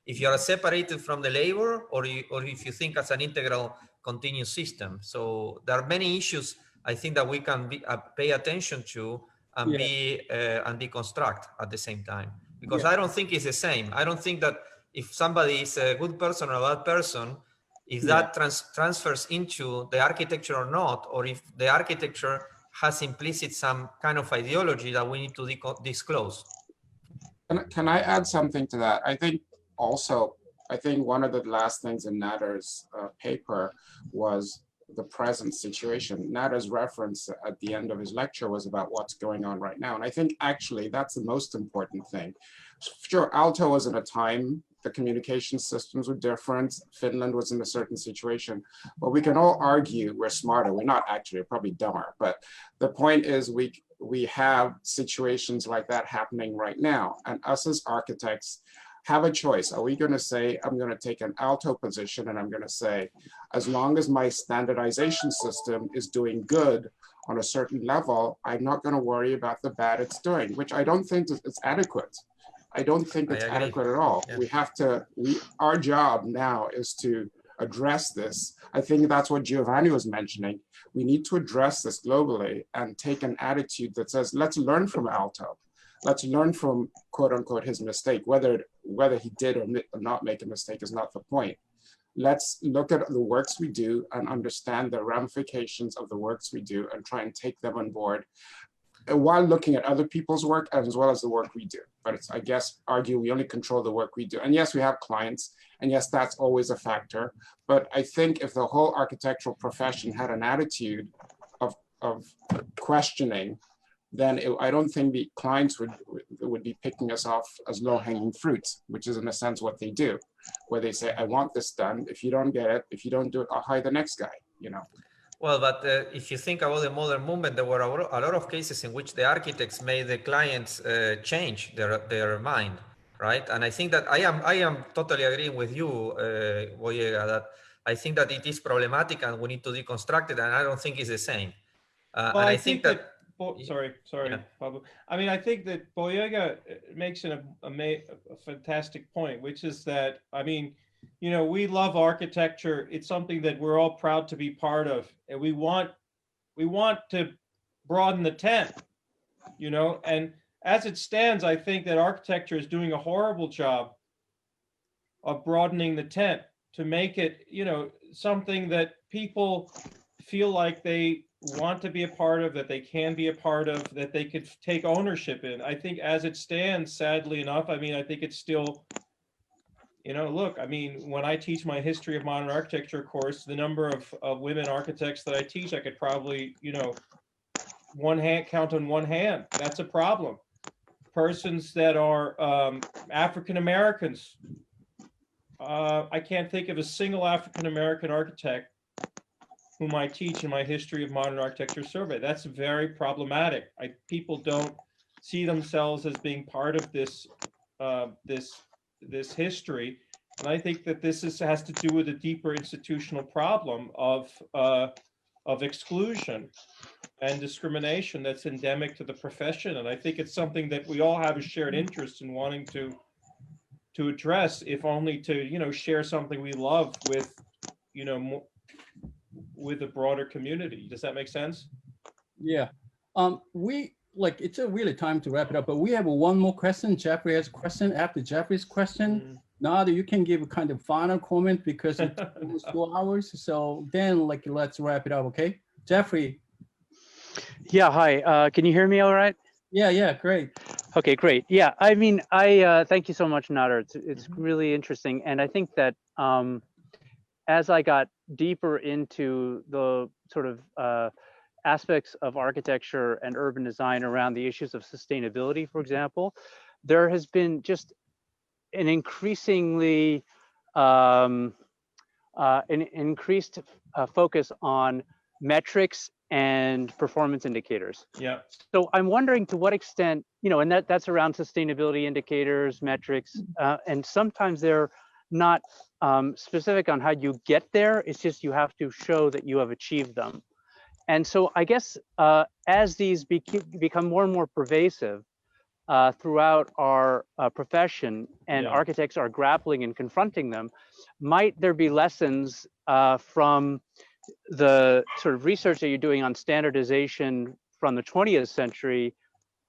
S9: if you are separated from the labor, or if you think as an integral continuous system. So there are many issues I think that we can pay attention to and and deconstruct at the same time. Because I don't think it's the same. I don't think that if somebody is a good person or a bad person, if that transfers into the architecture or not, or if the architecture has implicit some kind of ideology that we need to disclose.
S1: Can I add something to that? I think one of the last things in Nader's paper was the present situation. Nader's reference at the end of his lecture was about what's going on right now. And I think actually that's the most important thing. Sure, Aalto was in a time the communication systems were different. Finland was in a certain situation, but we can all argue we're smarter. We're not actually, we're probably dumber, but the point is we have situations like that happening right now. And us as architects have a choice. Are we going to say, I'm going to take an Aalto position and I'm going to say, as long as my standardization system is doing good on a certain level, I'm not going to worry about the bad it's doing, which I don't think it's adequate. I don't think it's adequate at all. Yeah. We have to, our job now is to address this. I think that's what Giovanni was mentioning. We need to address this globally and take an attitude that says, let's learn from Aalto. Let's learn from, quote unquote, his mistake. Whether he did or not make a mistake is not the point. Let's look at the works we do and understand the ramifications of the works we do and try and take them on board while looking at other people's work as well as the work we do. But it's, I guess, argue we only control the work we do. And yes, we have clients, and yes, that's always a factor. But I think if the whole architectural profession had an attitude of questioning, then I don't think the clients would be picking us off as low-hanging fruit, which is in a sense what they do, where they say, I want this done. If you don't get it, if you don't do it, I'll hire the next guy, you know?
S9: Well, but if you think about the modern movement, there were a lot of cases in which the architects made the clients change their mind, right? And I think that I am totally agreeing with you, Boyega, that I think that it is problematic and we need to deconstruct it, and I don't think it's the same.
S2: Well,
S9: and I think that
S2: sorry,
S9: yeah.
S2: Pablo. I mean, I think that Boyega makes a fantastic point, which is that, I mean, you know, we love architecture. It's something that we're all proud to be part of, and we want to broaden the tent, you know. And as it stands, I think that architecture is doing a horrible job of broadening the tent to make it, you know, something that people feel like they want to be a part of, that they can be a part of, that they could take ownership in. I think as it stands, sadly enough, I mean, I think it's still, you know, look, I mean, when I teach my history of modern architecture course, the number of women architects that I teach, I could probably, you know, count on one hand. That's a problem. Persons that are African Americans, I can't think of a single African American architect whom I teach in my history of modern architecture survey. That's very problematic. People don't see themselves as being part of this this history, and I think that this has to do with a deeper institutional problem of exclusion and discrimination that's endemic to the profession. And I think it's something that we all have a shared interest in wanting to address, if only to, you know, share something we love with, you know, with a broader community. Does that make sense?
S3: Yeah. It's a really time to wrap it up, but we have one more question. Jeffrey has a question. After Jeffrey's question, Nader, you can give a kind of final comment because it's almost 2 hours. So then, let's wrap it up, okay? Jeffrey.
S14: Yeah, hi. Can you hear me all right?
S3: Yeah, great.
S14: Okay, great. Yeah, I mean, I thank you so much, Nader. It's really interesting. And I think that as I got deeper into the sort of aspects of architecture and urban design around the issues of sustainability, for example, there has been just an increasingly increased focus on metrics and performance indicators.
S2: Yeah.
S14: So I'm wondering to what extent, you know, and that's around sustainability indicators, metrics, and sometimes they're not specific on how you get there. It's just you have to show that you have achieved them. And so I guess as these become more and more pervasive throughout our profession, and architects are grappling and confronting them, might there be lessons from the sort of research that you're doing on standardization from the 20th century,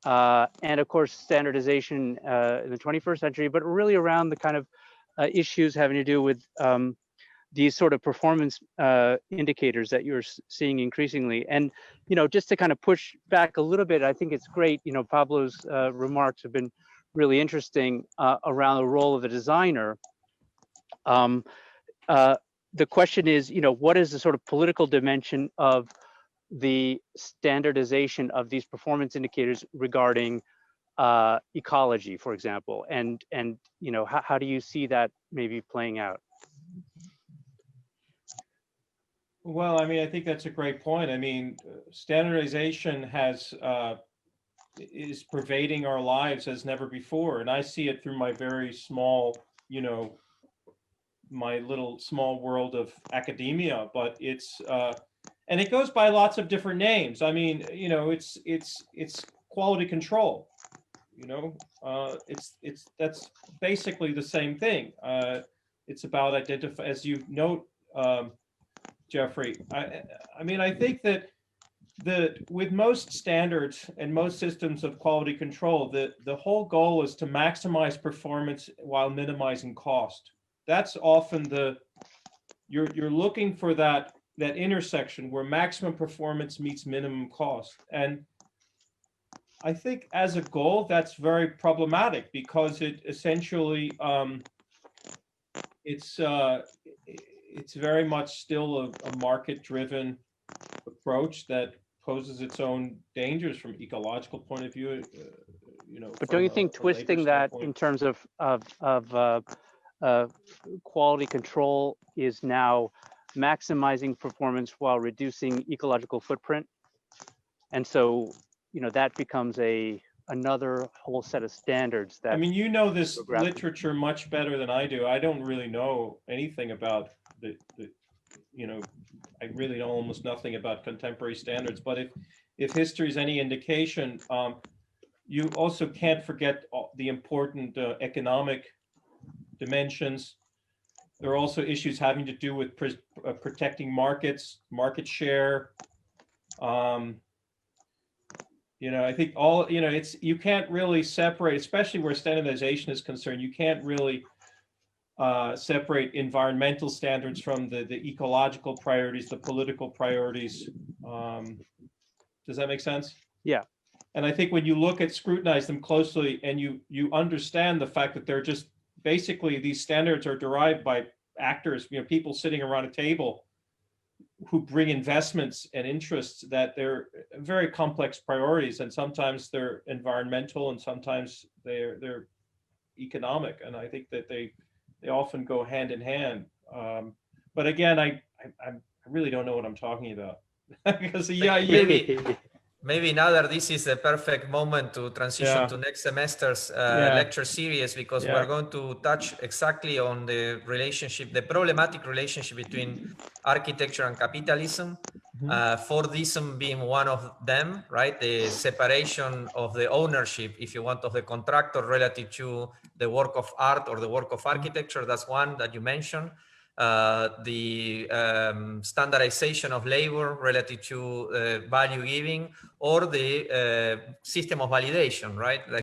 S14: and of course standardization in the 21st century, but really around the kind of issues having to do with these sort of performance indicators that you're seeing increasingly. And, you know, just to kind of push back a little bit, I think it's great, you know, Pablo's remarks have been really interesting around the role of the designer. The question is, you know, what is the sort of political dimension of the standardization of these performance indicators regarding ecology, for example, and you know, how do you see that maybe playing out?
S2: Well, I mean, I think that's a great point. I mean, standardization is pervading our lives as never before, and I see it through my very small, you know, my little small world of academia. But it's and it goes by lots of different names. I mean, you know, it's quality control. You know, that's basically the same thing. It's about identify, as you note, Jeffrey. I mean, I think that with most standards and most systems of quality control, the whole goal is to maximize performance while minimizing cost. That's often you're looking for that intersection where maximum performance meets minimum cost. And I think as a goal, that's very problematic because it essentially it's very much still a market-driven approach that poses its own dangers from ecological point of view. You know,
S14: but don't you think twisting that in terms of quality control is now maximizing performance while reducing ecological footprint? And so, you know, that becomes another whole set of standards that,
S2: I mean, you know this literature much better than I do. I don't really know anything about you know, I really know almost nothing about contemporary standards, but if history is any indication, you also can't forget the important economic dimensions. There are also issues having to do with protecting markets, market share. You know, I think you know, you can't really separate, especially where standardization is concerned, you can't really separate environmental standards from the ecological priorities, the political priorities. Does that make sense?
S14: Yeah.
S2: And I think when you scrutinize them closely and you understand the fact that they're just basically, these standards are derived by actors, you know, people sitting around a table who bring investments and interests, that they're very complex priorities, and sometimes they're environmental and sometimes they're economic, and I think that they often go hand in hand. But again, I really don't know what I'm talking about. Because
S9: maybe Nader, this is the perfect moment to transition to next semester's lecture series, because we're going to touch exactly on the relationship, the problematic relationship between architecture and capitalism. Fordism being one of them, right? The separation of the ownership, if you want, of the contractor relative to the work of art or the work of architecture. That's one that you mentioned. The standardization of labor relative to value giving, or the system of validation, right? Like